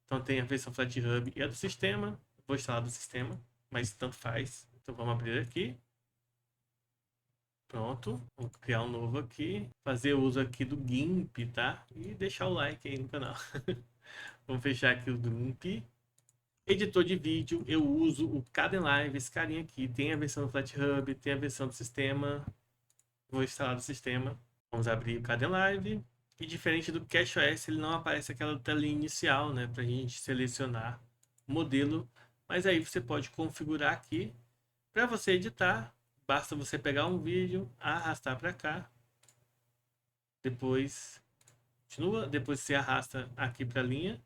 então tem a versão FlatHub e a do sistema. Vou instalar do sistema, mas tanto faz. Então vamos abrir aqui. Pronto, vou criar um novo aqui, fazer uso aqui do GIMP, tá? E deixar o like aí no canal. Vamos fechar aqui o do GIMP. Editor de vídeo, eu uso o Kdenlive, esse carinha aqui. Tem a versão do FlatHub, tem a versão do sistema. Vou instalar do sistema. Vamos abrir o Kdenlive. E diferente do CashOS, ele não aparece aquela telinha inicial, né? Pra gente selecionar o modelo. Mas aí você pode configurar aqui. Para você editar, basta você pegar um vídeo, arrastar para cá. Depois, continua. Depois você arrasta aqui para a linha.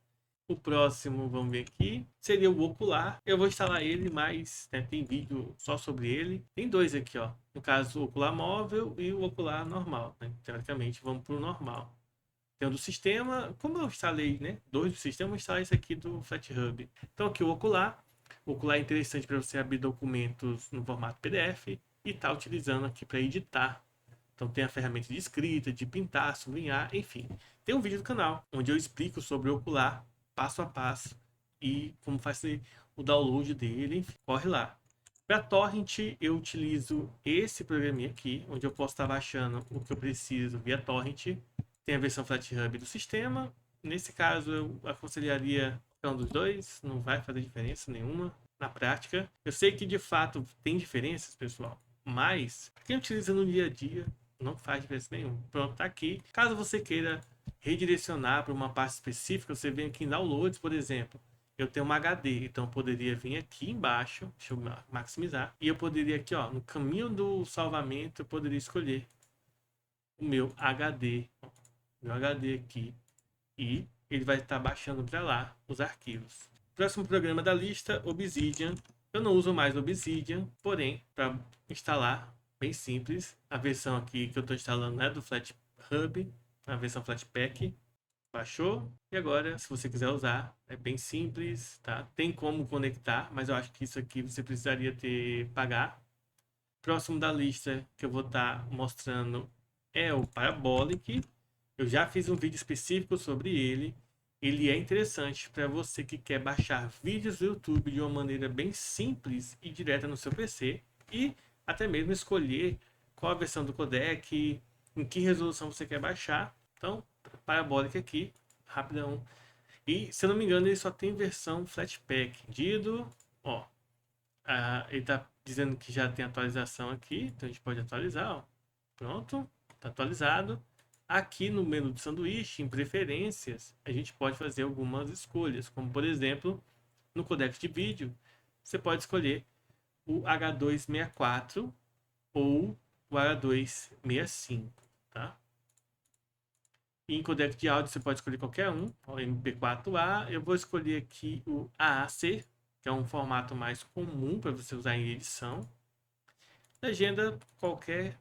O próximo, vamos ver aqui, seria o Ocular. Eu vou instalar ele, mas né, tem vídeo só sobre ele. Tem 2 aqui, ó. No caso, o Ocular móvel e o Ocular normal. Né? Teoricamente, vamos para o normal. Tem o do sistema. Como eu instalei, né? 2 do sistema, eu vou instalar esse aqui do FlatHub. Então, aqui o Ocular. O Ocular é interessante para você abrir documentos no formato PDF e está utilizando aqui para editar. Então, tem a ferramenta de escrita, de pintar, sublinhar, enfim. Tem um vídeo do canal onde eu explico sobre o Ocular passo a passo e como fazer o download dele, enfim, corre lá. Para torrent eu utilizo esse programinha aqui, onde eu posso estar baixando o que eu preciso via torrent. Tem a versão FlatHub do sistema. Nesse caso eu aconselharia qualquer um dos dois, não vai fazer diferença nenhuma na prática. Eu sei que de fato tem diferenças, pessoal, mas quem utiliza no dia a dia não faz diferença nenhuma. Pronto, tá aqui. Caso você queira redirecionar para uma parte específica, você vem aqui em downloads, por exemplo. Eu tenho um HD, então eu poderia vir aqui embaixo, deixa eu maximizar, e eu poderia aqui, ó, no caminho do salvamento, eu poderia escolher o meu HD aqui, e ele vai estar baixando para lá os arquivos. Próximo programa da lista, Obsidian. Eu não uso mais Obsidian, porém, para instalar, bem simples. A versão aqui que eu estou instalando é do FlatHub, a versão Flatpak. Baixou. E agora, se você quiser usar, é bem simples, tá? Tem como conectar, mas eu acho que isso aqui você precisaria pagar. Próximo da lista que eu vou estar mostrando é o Parabolic. Eu já fiz um vídeo específico sobre ele. Ele é interessante para você que quer baixar vídeos do YouTube de uma maneira bem simples e direta no seu PC. E até mesmo escolher qual a versão do codec, em que resolução você quer baixar. Então, parabólica aqui, rapidão. E, se eu não me engano, ele só tem versão Flatpak. Dido, ó, ele tá dizendo que já tem atualização aqui, então a gente pode atualizar, ó. Pronto, tá atualizado. Aqui no menu do sanduíche, em preferências, a gente pode fazer algumas escolhas, como por exemplo, no codec de vídeo, você pode escolher o H264 ou o H265, tá? E em codec de áudio você pode escolher qualquer um, o MP4A. Eu vou escolher aqui o AAC, que é um formato mais comum para você usar em edição. Legenda qualquer.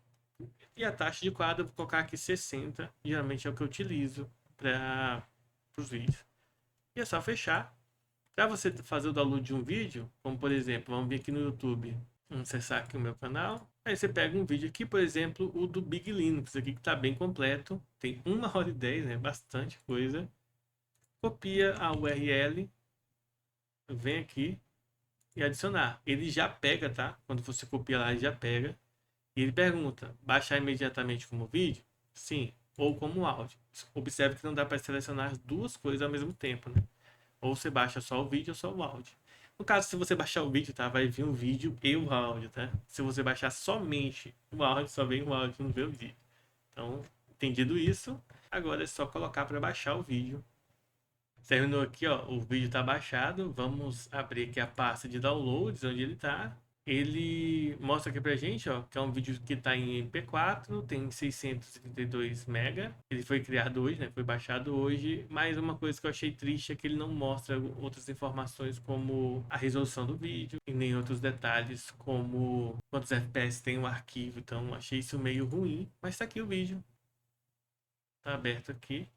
E a taxa de quadro eu vou colocar aqui 60, geralmente é o que eu utilizo para os vídeos. E é só fechar. Para você fazer o download de um vídeo, como por exemplo, vamos vir aqui no YouTube, vamos acessar aqui o meu canal. Aí você pega um vídeo aqui, por exemplo, o do Big Linux, aqui que está bem completo, tem 1h10, né? Bastante coisa. Copia a URL, vem aqui e adicionar. Ele já pega, tá? Quando você copia lá, ele já pega. E ele pergunta, baixar imediatamente como vídeo? Sim, ou como áudio. Observe que não dá para selecionar as duas coisas ao mesmo tempo, né? Ou você baixa só o vídeo ou só o áudio. No caso, se você baixar o vídeo, tá? Vai vir o vídeo e o áudio, tá? Se você baixar somente o áudio, só vem o áudio, não vê o vídeo. Então, entendido isso, agora é só colocar para baixar o vídeo. Terminou aqui, ó, o vídeo está baixado. Vamos abrir aqui a pasta de downloads, onde ele está. Ele mostra aqui pra gente, ó, que é um vídeo que está em MP4, tem 632 MB. Ele foi criado hoje, né? Foi baixado hoje. Mas uma coisa que eu achei triste é que ele não mostra outras informações como a resolução do vídeo e nem outros detalhes como quantos FPS tem o arquivo. Então achei isso meio ruim. Mas tá aqui o vídeo. Tá aberto aqui.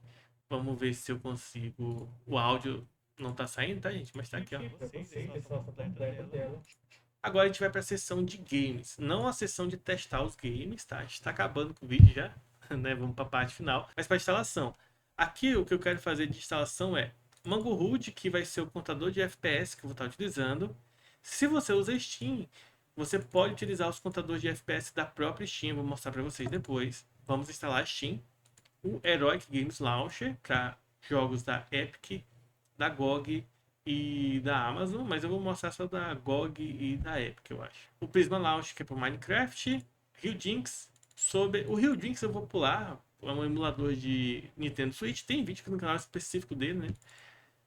Vamos ver se eu consigo. O áudio não tá saindo, tá, gente? Mas tá aqui, ó. Agora a gente vai para a seção de games, não a seção de testar os games, tá? A gente está acabando com o vídeo já, né? Vamos para a parte final, mas para instalação. Aqui o que eu quero fazer de instalação é Mangohood, que vai ser o contador de FPS que eu vou estar utilizando. Se você usa Steam, você pode utilizar os contadores de FPS da própria Steam, eu vou mostrar para vocês depois. Vamos instalar Steam, o Heroic Games Launcher para jogos da Epic, da GOG e da Amazon, mas eu vou mostrar só da GOG e da Epic, eu acho. O Prisma Launch, que é para Minecraft, Ryujinx, sobre o Ryujinx eu vou pular, é um emulador de Nintendo Switch, tem vídeo aqui no canal específico dele, né?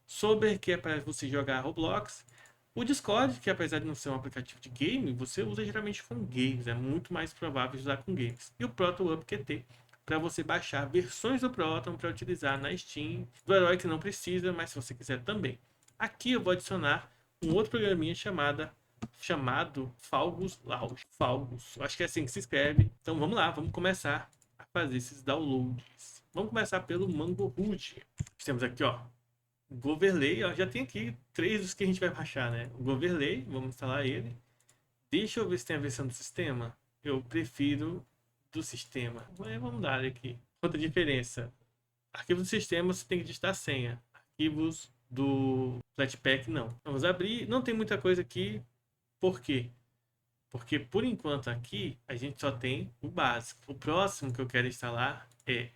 Sober, que é para você jogar Roblox. O Discord, que apesar de não ser um aplicativo de game, você usa geralmente com games, é muito mais provável usar com games. E o ProtoUp QT, para você baixar versões do Proton para utilizar na Steam. Do Herói que não precisa, mas se você quiser também. Aqui eu vou adicionar um outro programinha chamado Falgus Launch. Falgus, acho que é assim que se escreve. Então vamos lá, vamos começar a fazer esses downloads. Vamos começar pelo Mangohood. Temos aqui, ó, Goverlay, ó, já tem aqui 3 dos que a gente vai baixar, né? O Goverlay, vamos instalar ele. Deixa eu ver se tem a versão do sistema. Eu prefiro do sistema. Vamos dar aqui. Outra diferença. Arquivo do sistema você tem que digitar a senha. Arquivos do Flatpak não. Vamos abrir. Não tem muita coisa aqui. Por quê? Porque por enquanto aqui a gente só tem o básico. O próximo que eu quero instalar é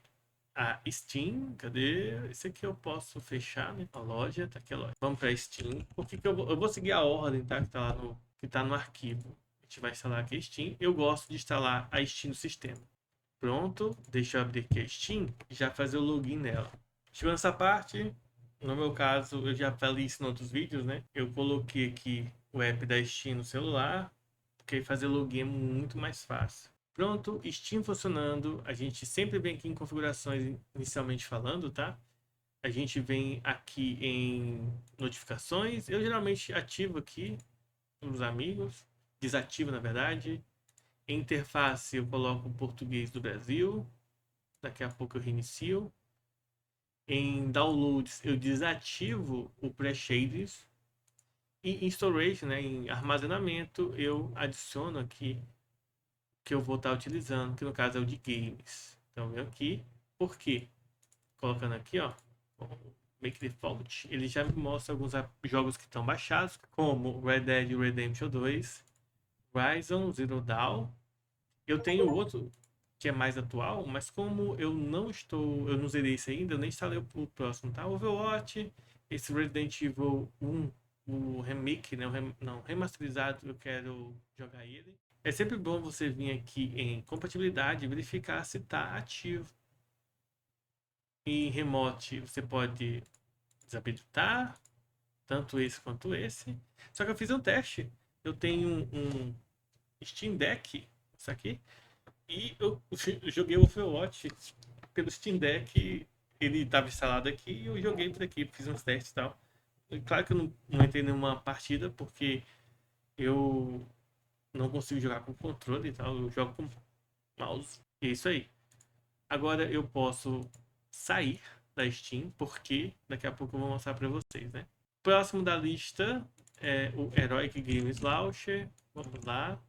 a Steam. Cadê? Esse aqui eu posso fechar, né? A loja, tá aqui a loja. Vamos para Steam. Por que eu vou seguir a ordem, tá? Que tá no arquivo. A gente vai instalar aqui a Steam. Eu gosto de instalar a Steam no sistema. Pronto, deixa eu abrir aqui a Steam e já fazer o login nela. Chegando nessa parte, no meu caso, eu já falei isso em outros vídeos, né? Eu coloquei aqui o app da Steam no celular, porque fazer login é muito mais fácil. Pronto, Steam funcionando. A gente sempre vem aqui em configurações inicialmente falando, tá? A gente vem aqui em notificações. Eu geralmente ativo aqui nos amigos, desativo na verdade. Em interface eu coloco o português do Brasil. Daqui a pouco eu reinicio. Em downloads eu desativo o pré-shaders. E em storage, né, em armazenamento, eu adiciono aqui que eu vou estar utilizando, que no caso é o de games. Então eu venho aqui, por quê? Colocando aqui, ó, Make Default, ele já me mostra alguns jogos que estão baixados, como Red Dead Redemption 2, Horizon Zero Dawn. Eu tenho outro que é mais atual, mas como eu não zerei esse ainda, eu nem instalei o próximo, tá? Overwatch, esse Resident Evil 1, o remake, né? Não, remasterizado, eu quero jogar ele. É sempre bom você vir aqui em compatibilidade e verificar se está ativo. Em remote você pode desabilitar, tanto esse quanto esse. Só que eu fiz um teste. Eu tenho um Steam Deck, isso aqui, e eu joguei o Overwatch pelo Steam Deck. Ele estava instalado aqui e eu joguei por aqui, fiz uns testes e tal. Claro que eu não entrei em nenhuma partida, porque eu não consigo jogar com controle e tal, eu jogo com mouse. E é isso aí. Agora eu posso sair da Steam, porque daqui a pouco eu vou mostrar para vocês, né? Próximo da lista é o Heroic Games Launcher. Vamos lá.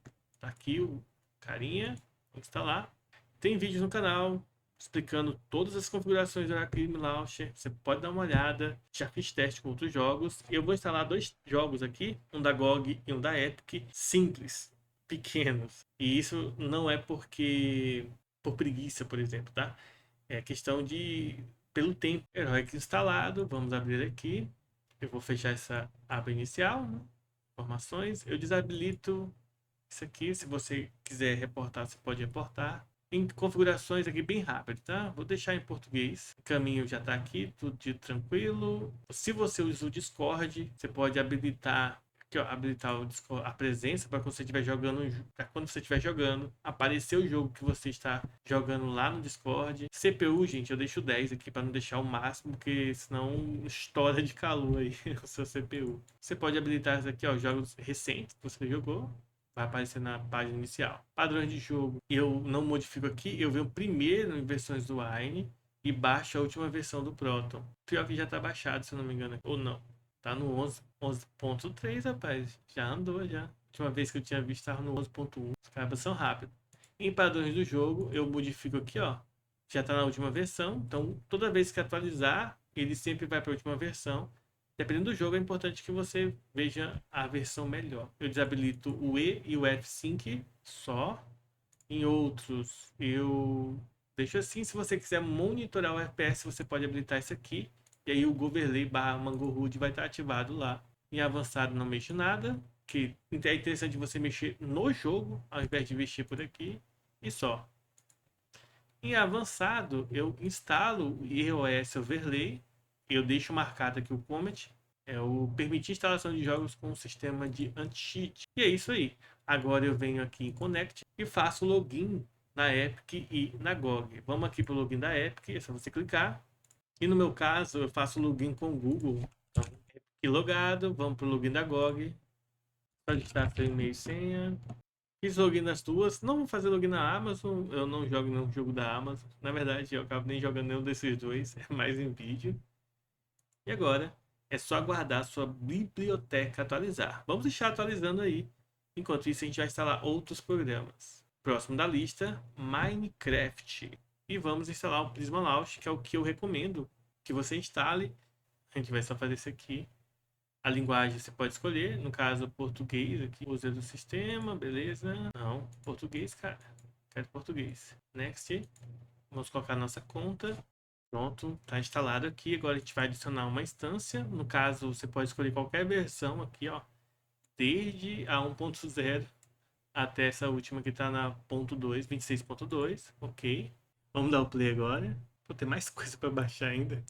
Tá aqui o carinha. Vou instalar. Tem vídeos no canal explicando todas as configurações do Heroic Games Launcher. Você pode dar uma olhada. Já fiz teste com outros jogos. Eu vou instalar dois jogos aqui, um da GOG e um da Epic, simples, pequenos. E isso não é porque por preguiça, por exemplo, tá? É questão de pelo tempo. Heroic instalado. Vamos abrir aqui. Eu vou fechar essa aba inicial, né? Informações. Eu desabilito isso aqui. Se você quiser reportar, você pode reportar. Em configurações aqui bem rápido, tá? Vou deixar em português. O caminho já está aqui, tudo de tranquilo. Se você usa o Discord, você pode habilitar aqui, ó, habilitar o Discord, a presença para quando você estiver jogando, para quando você estiver jogando, aparecer o jogo que você está jogando lá no Discord. CPU, gente, eu deixo 10 aqui para não deixar o máximo, porque senão estoura de calor aí o seu CPU. Você pode habilitar isso aqui, ó, jogos recentes que você jogou. Vai aparecer na página inicial. Padrões de jogo, eu não modifico aqui, eu venho primeiro em versões do Wine e baixo a última versão do Proton. Pior que já está baixado, se eu não me engano, ou não. Tá no 11.3, rapaz. Já andou, já. A última vez que eu tinha visto estava no 11.1. Os cabos são rápidos. Em padrões do jogo, eu modifico aqui, ó. Já está na última versão. Então, toda vez que atualizar, ele sempre vai para a última versão. Dependendo do jogo, é importante que você veja a versão melhor. Eu desabilito o E e o F-Sync só. Em outros, eu deixo assim. Se você quiser monitorar o FPS, você pode habilitar isso aqui. E aí o Goverlay barra Mangohood vai estar ativado lá. Em avançado não mexo nada. Que é interessante você mexer no jogo, ao invés de mexer por aqui. E só. Em avançado, eu instalo o iOS Overlay. Eu deixo marcado aqui o comment. É o permitir instalação de jogos com um sistema de anti-cheat. E é isso aí. Agora eu venho aqui em Connect e faço login na Epic e na GOG. Vamos aqui para o login da Epic, é só você clicar. E no meu caso, eu faço login com o Google. Então, Epic logado, vamos para o login da GOG. Só digitar seu e-mail e senha. Fiz login nas duas. Não vou fazer login na Amazon. Eu não jogo nenhum jogo da Amazon. Na verdade, eu acabo nem jogando nenhum desses dois. É mais em vídeo. E agora é só aguardar a sua biblioteca atualizar. Vamos deixar atualizando aí. Enquanto isso, a gente vai instalar outros programas. Próximo da lista, Minecraft. E vamos instalar o Prisma Launch, que é o que eu recomendo que você instale. A gente vai só fazer isso aqui. A linguagem você pode escolher, no caso português aqui, usa do sistema, beleza? Não, português, cara. Quero português. Next. Vamos colocar a nossa conta. Pronto, está instalado aqui. Agora a gente vai adicionar uma instância. No caso, você pode escolher qualquer versão aqui, ó. Desde a 1.0 até essa última que está na ponto 2, 26.2. Ok. Vamos dar o play agora. Vou ter mais coisa para baixar ainda.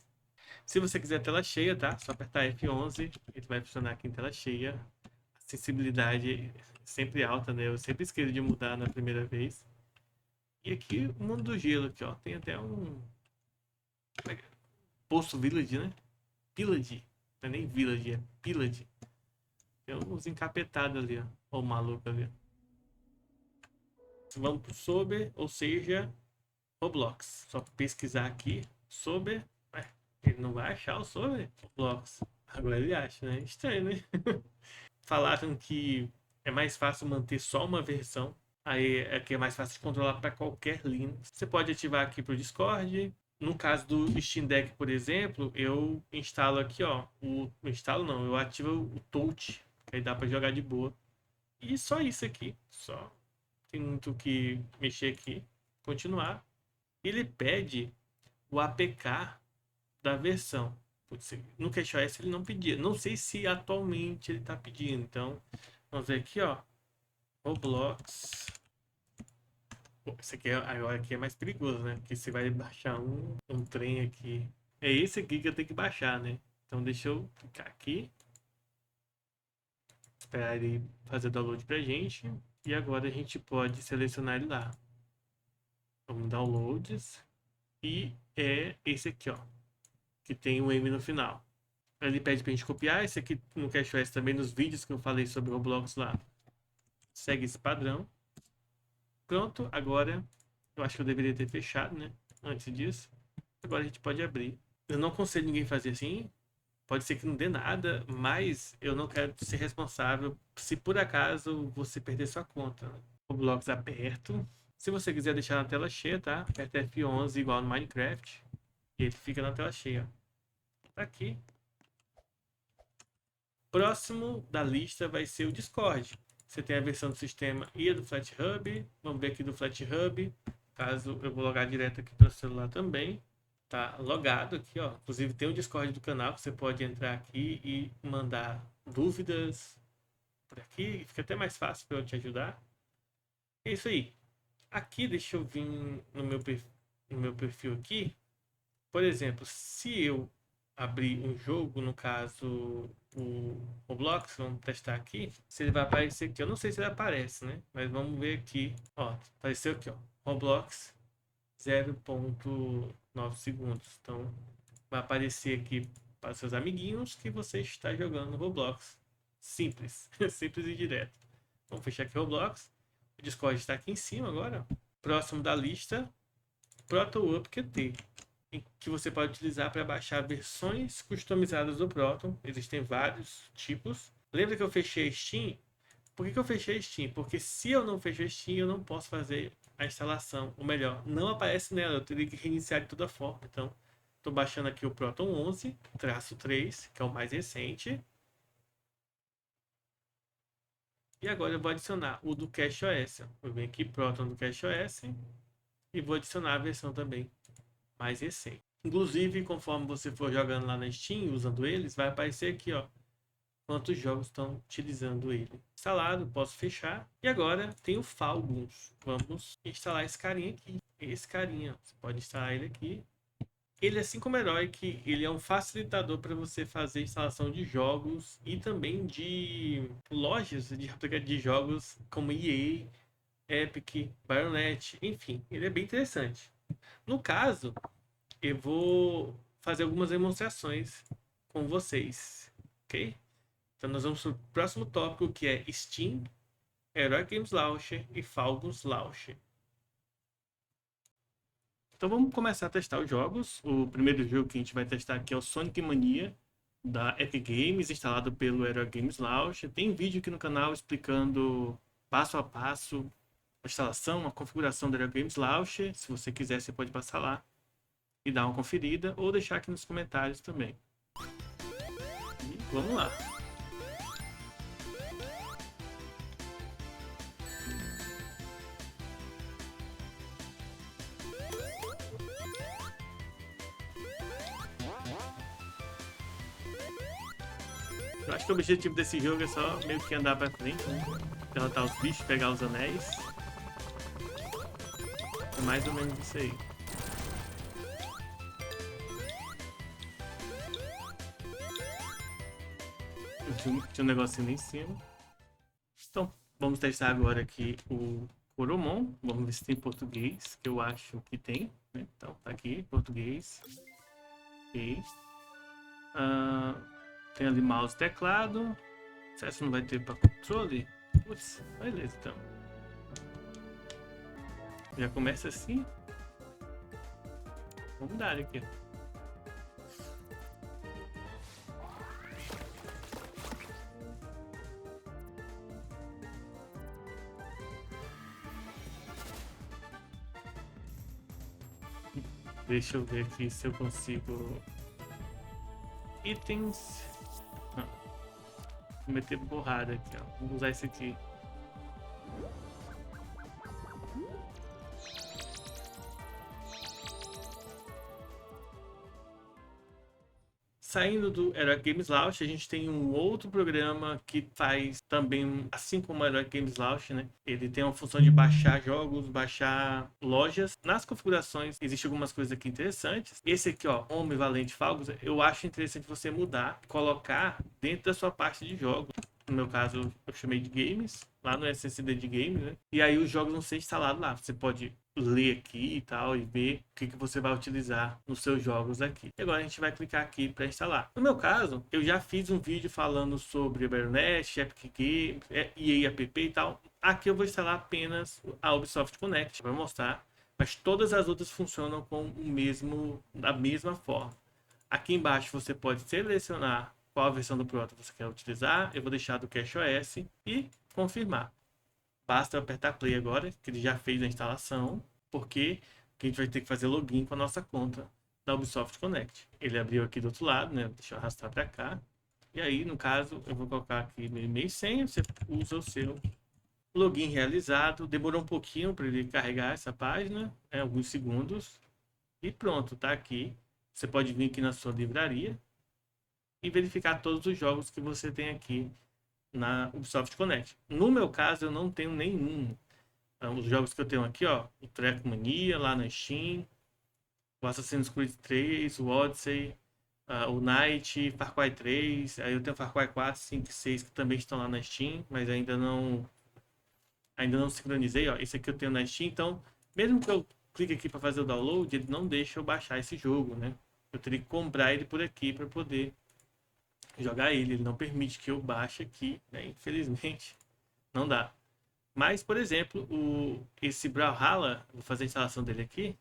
Se você quiser tela cheia, tá? Só apertar F11. Ele vai funcionar aqui em tela cheia. A sensibilidade sempre alta, né? Eu sempre esqueço de mudar na primeira vez. E aqui o mundo do gelo aqui, ó. Tem até um Poço Village, né? Pillage. Não é nem Village, é Pillage. Tem uns encapetados ali, ó. Ó o maluco ali. Vamos pro Sober, ou seja, Roblox. Só pesquisar aqui, Sober. Ué, ele não vai achar o Sober? Roblox. Agora ele acha, né? Estranho, né? Falaram que é mais fácil manter só uma versão. Aí é que é mais fácil de controlar para qualquer Linux. Você pode ativar aqui para o Discord. No caso do Steam Deck, por exemplo, eu instalo aqui, ó. Instalo não, eu ativo o Touch. Aí dá para jogar de boa. E só isso aqui. Só. tem muito o que mexer aqui. Continuar. Ele pede o APK da versão. Putz, no CashOS ele não pedia. Não sei se atualmente ele está pedindo. Então, vamos ver aqui, ó. Roblox. Pô, esse aqui agora aqui é mais perigoso, né? Porque você vai baixar um trem aqui. É esse aqui que eu tenho que baixar, né? Então deixa eu clicar aqui. Esperar ele fazer o download pra gente. E agora a gente pode selecionar ele lá. Vamos downloads. E é esse aqui, ó. Que tem um M no final. Ele pede pra gente copiar. Esse aqui no CashOS também, nos vídeos que eu falei sobre o Roblox lá. Segue esse padrão. Pronto, agora eu acho que eu deveria ter fechado, né? Antes disso. Agora a gente pode abrir. Eu não aconselho ninguém fazer assim. Pode ser que não dê nada, mas eu não quero ser responsável se por acaso você perder sua conta. Roblox aberto. Se você quiser deixar na tela cheia, tá? Aperta F11 igual no Minecraft. E ele fica na tela cheia. Tá aqui. Próximo da lista vai ser o Discord. Você tem a versão do sistema e a do FlatHub. Vamos ver aqui do FlatHub. Caso eu vou logar direto aqui para o celular também. Tá logado aqui, ó. Inclusive tem o Discord do canal que você pode entrar aqui e mandar dúvidas por aqui. Fica até mais fácil para eu te ajudar. É isso aí. Aqui, deixa eu vir no meu perfil aqui. Por exemplo, se eu abrir um jogo, no caso o Roblox, vamos testar aqui, se ele vai aparecer aqui. Eu não sei se ele aparece, né? Mas vamos ver aqui. Ó, apareceu aqui, ó. Roblox 0.9 segundos. Então, vai aparecer aqui para seus amiguinhos que você está jogando Roblox. Simples. Simples e direto. Vamos fechar aqui o Roblox. O Discord está aqui em cima agora. Próximo da lista, ProtoUp QT, que você pode utilizar para baixar versões customizadas do Proton. Existem vários tipos. Lembra que eu fechei Steam? Por que eu fechei Steam? Porque se eu não fechei Steam, eu não posso fazer a instalação. Ou melhor, não aparece nela. Eu teria que reiniciar de toda forma. Então, estou baixando aqui o Proton 11-3, que é o mais recente. E agora eu vou adicionar o do CashOS. Vou vir aqui, Proton do CashOS. E vou adicionar a versão também mais recente. Inclusive, conforme você for jogando lá na Steam, usando eles, vai aparecer aqui, ó, quantos jogos estão utilizando ele. Instalado, posso fechar. E agora tem o Falguns. Vamos instalar esse carinha aqui. Esse carinha, você pode instalar ele aqui. Ele, assim como Herói, que ele é um facilitador para você fazer instalação de jogos e também de lojas de jogos como EA, Epic, Battle.net, enfim, ele é bem interessante. No caso, eu vou fazer algumas demonstrações com vocês, ok? Então nós vamos para o próximo tópico, que é Steam, Heroic Games Launcher e Falguns Launcher. Então vamos começar a testar os jogos. O primeiro jogo que a gente vai testar aqui é o Sonic Mania, da Epic Games, instalado pelo Heroic Games Launcher. Tem vídeo aqui no canal explicando passo a passo a instalação, a configuração do Heroic Games Launcher. Se você quiser, você pode passar lá e dar uma conferida, ou deixar aqui nos comentários também. E vamos lá. Eu acho que o objetivo desse jogo é só meio que andar pra frente, né? Derrotar os bichos, pegar os anéis. É mais ou menos isso aí. Tinha um negocinho ali em cima. Então, vamos testar agora aqui o Coromon. Vamos ver se tem português, que eu acho que tem, né? Então, tá aqui, português. Ok. Tem ali mouse e teclado. Será que não vai ter para controle? Putz, beleza então. Já começa assim. Vamos dar aqui. Deixa eu ver aqui se eu consigo. Itens. Não. Vou meter borrada aqui, ó. Vamos usar esse aqui. Saindo do Heroic Games Launch, a gente tem um outro programa que faz também, assim como o Heroic Games Launch, né? Ele tem uma função de baixar jogos, baixar lojas. Nas configurações, existem algumas coisas aqui interessantes. Esse aqui, ó, Home Valente Falcos, eu acho interessante você mudar, colocar dentro da sua parte de jogos. No meu caso, eu chamei de games, lá no SSD de games, né? E aí os jogos vão ser instalados lá. Você pode ler aqui e tal e ver o que você vai utilizar nos seus jogos aqui. E agora a gente vai clicar aqui para instalar. No meu caso, eu já fiz um vídeo falando sobre Battle.net, Epic Games, EA App e tal. Aqui eu vou instalar apenas a Ubisoft Connect, para mostrar, mas todas as outras funcionam com da mesma forma. Aqui embaixo você pode selecionar qual a versão do Proton você quer utilizar. Eu vou deixar do CashOS e confirmar. Basta eu apertar play agora, que ele já fez a instalação, porque a gente vai ter que fazer login com a nossa conta da Ubisoft Connect. Ele abriu aqui do outro lado, né? Deixa eu arrastar para cá. E aí, no caso, eu vou colocar aqui meu e-mail e senha, você usa o seu login realizado. Demorou um pouquinho para ele carregar essa página, né? Alguns segundos. E pronto, tá aqui. Você pode vir aqui na sua livraria e verificar todos os jogos que você tem aqui na Ubisoft Connect. No meu caso, eu não tenho nenhum. Os jogos que eu tenho aqui, ó, o Trackmania lá na Steam, o Assassin's Creed 3, o Odyssey, o Night, Far Cry 3, aí eu tenho Far Cry 4, 5 e 6 que também estão lá na Steam, mas ainda não sincronizei, ó. Esse aqui eu tenho na Steam, então, mesmo que eu clique aqui para fazer o download, ele não deixa eu baixar esse jogo, né? Eu teria que comprar ele por aqui para poder jogar ele. Ele não permite que eu baixe aqui, né? Infelizmente, não dá. Mas, por exemplo, esse Brawlhalla, vou fazer a instalação dele aqui.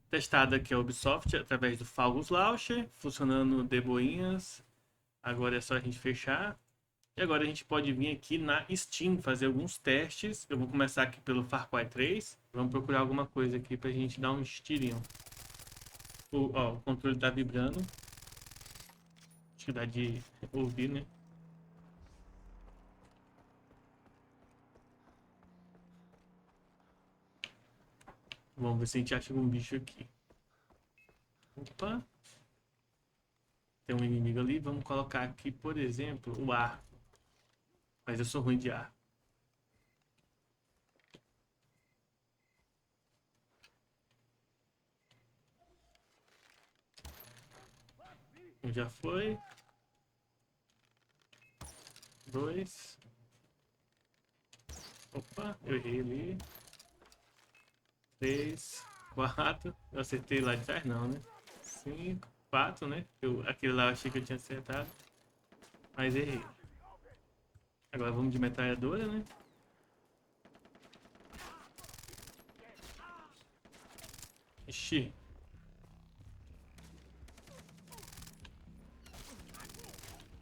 Testado aqui a Ubisoft através do Falcos Launcher, funcionando de boinhas. Agora é só a gente fechar. E agora a gente pode vir aqui na Steam fazer alguns testes. Eu vou começar aqui pelo Far Cry 3. Vamos procurar alguma coisa aqui pra gente dar um tirinho. O controle tá vibrando. Acho que dá de ouvir, né? Vamos ver se a gente acha algum bicho aqui. Opa! Tem um inimigo ali. Vamos colocar aqui, por exemplo, o arco. Mas eu sou ruim de arco. Um já foi. 2. Opa, eu errei ali. 3, 4. Eu acertei lá de trás, não, né? 5, 4, né? Aquele lá eu achei que eu tinha acertado. Mas errei. Agora vamos de metralhadora, né? Ixi.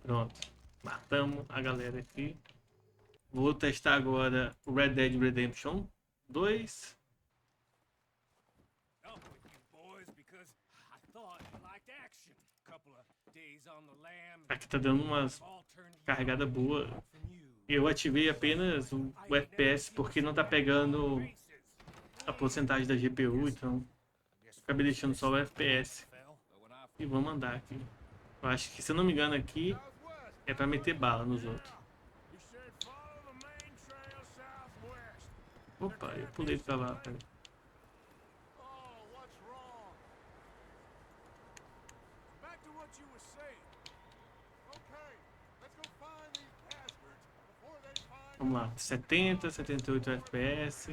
Pronto. Matamos a galera aqui. Vou testar agora o Red Dead Redemption 2. Aqui tá dando umas carregada boa. Eu ativei apenas o FPS porque não tá pegando a porcentagem da GPU, então acabei deixando só o FPS. E vamos andar aqui. Eu acho que, se eu não me engano, aqui é pra meter bala nos outros. Opa, eu pulei pra lá. Pera. Vamos lá, 70, 78 FPS.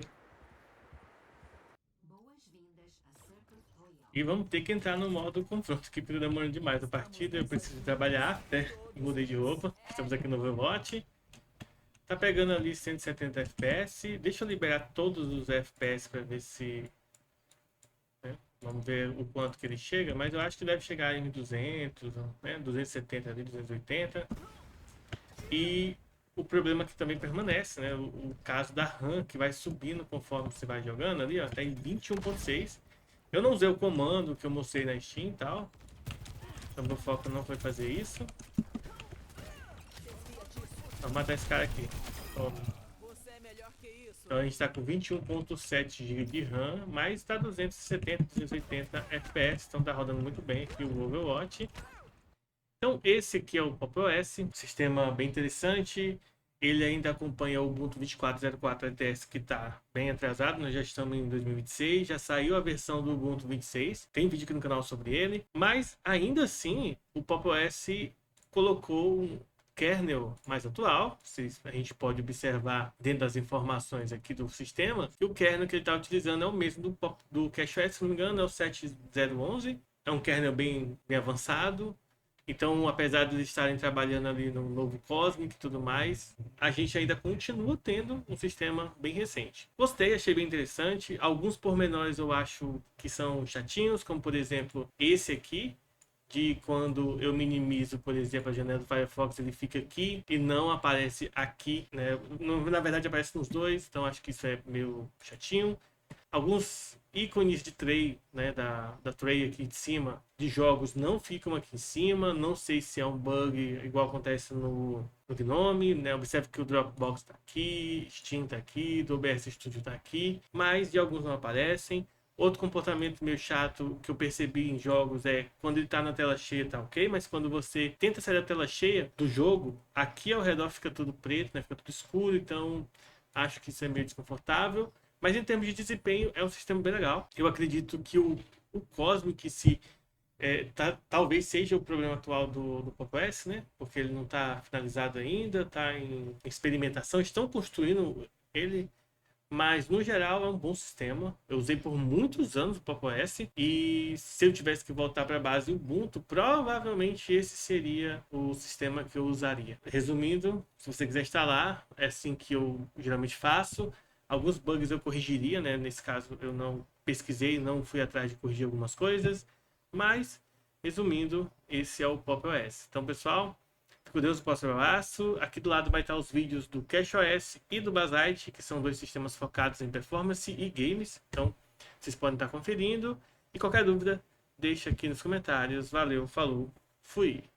E vamos ter que entrar no modo confronto, que tá demorando demais a partida. Eu preciso trabalhar, até mudei de roupa. Estamos aqui no Overwatch. Tá pegando ali 170 FPS. Deixa eu liberar todos os FPS para ver se... né? Vamos ver o quanto que ele chega, mas eu acho que deve chegar em 200, né? 270 ali, 280. E o problema que também permanece, né? O caso da RAM, que vai subindo conforme você vai jogando ali, ó, tá em 21.6. Eu não usei o comando que eu mostrei na Steam e tal. Então meu foco não foi fazer isso. Vamos matar esse cara aqui. Toma. Então a gente está com 21.7 GB de RAM, mas está 270, 280 FPS, então está rodando muito bem aqui o Overwatch. Então esse aqui é o Pop! OS, um sistema bem interessante. Ele ainda acompanha o Ubuntu 24.04 LTS, que está bem atrasado, nós já estamos em 2026, já saiu a versão do Ubuntu 26, tem vídeo aqui no canal sobre ele, mas ainda assim o Pop! OS colocou um kernel mais atual, a gente pode observar dentro das informações aqui do sistema, que o kernel que ele está utilizando é o mesmo do CashOS, se não me engano, é o 7.0.11, é um kernel bem avançado. Então, apesar de eles estarem trabalhando ali no novo Cosmic e tudo mais, a gente ainda continua tendo um sistema bem recente. Gostei, achei bem interessante. Alguns pormenores eu acho que são chatinhos, como por exemplo esse aqui, de quando eu minimizo, por exemplo, a janela do Firefox, ele fica aqui e não aparece aqui, né? Na verdade aparece nos dois, então acho que isso é meio chatinho. Alguns ícones de tray, né, da tray aqui de cima, de jogos, não ficam aqui em cima. Não sei se é um bug igual acontece no Gnome, né? Observe que o Dropbox está aqui, Steam está aqui, do OBS Studio está aqui, mas de alguns não aparecem. Outro comportamento meio chato que eu percebi em jogos é quando ele está na tela cheia, tá ok, mas quando você tenta sair da tela cheia do jogo, aqui ao redor fica tudo preto, né? Fica tudo escuro, então acho que isso é meio desconfortável. Mas em termos de desempenho, é um sistema bem legal. Eu acredito que o Cosmic talvez seja o problema atual do Pop! OS, né? Porque ele não está finalizado ainda, está em experimentação, estão construindo ele, mas no geral é um bom sistema. Eu usei por muitos anos o Pop! OS e se eu tivesse que voltar para a base Ubuntu, provavelmente esse seria o sistema que eu usaria. Resumindo, se você quiser instalar, é assim que eu geralmente faço. Alguns bugs eu corrigiria, né? Nesse caso eu não pesquisei, não fui atrás de corrigir algumas coisas, mas resumindo, esse é o Pop! OS. Então, pessoal, fico com Deus, um próximo abraço. Aqui do lado vai estar os vídeos do CashOS e do Basite, que são dois sistemas focados em performance e games. Então, vocês podem estar conferindo. E qualquer dúvida, deixa aqui nos comentários. Valeu, falou, fui!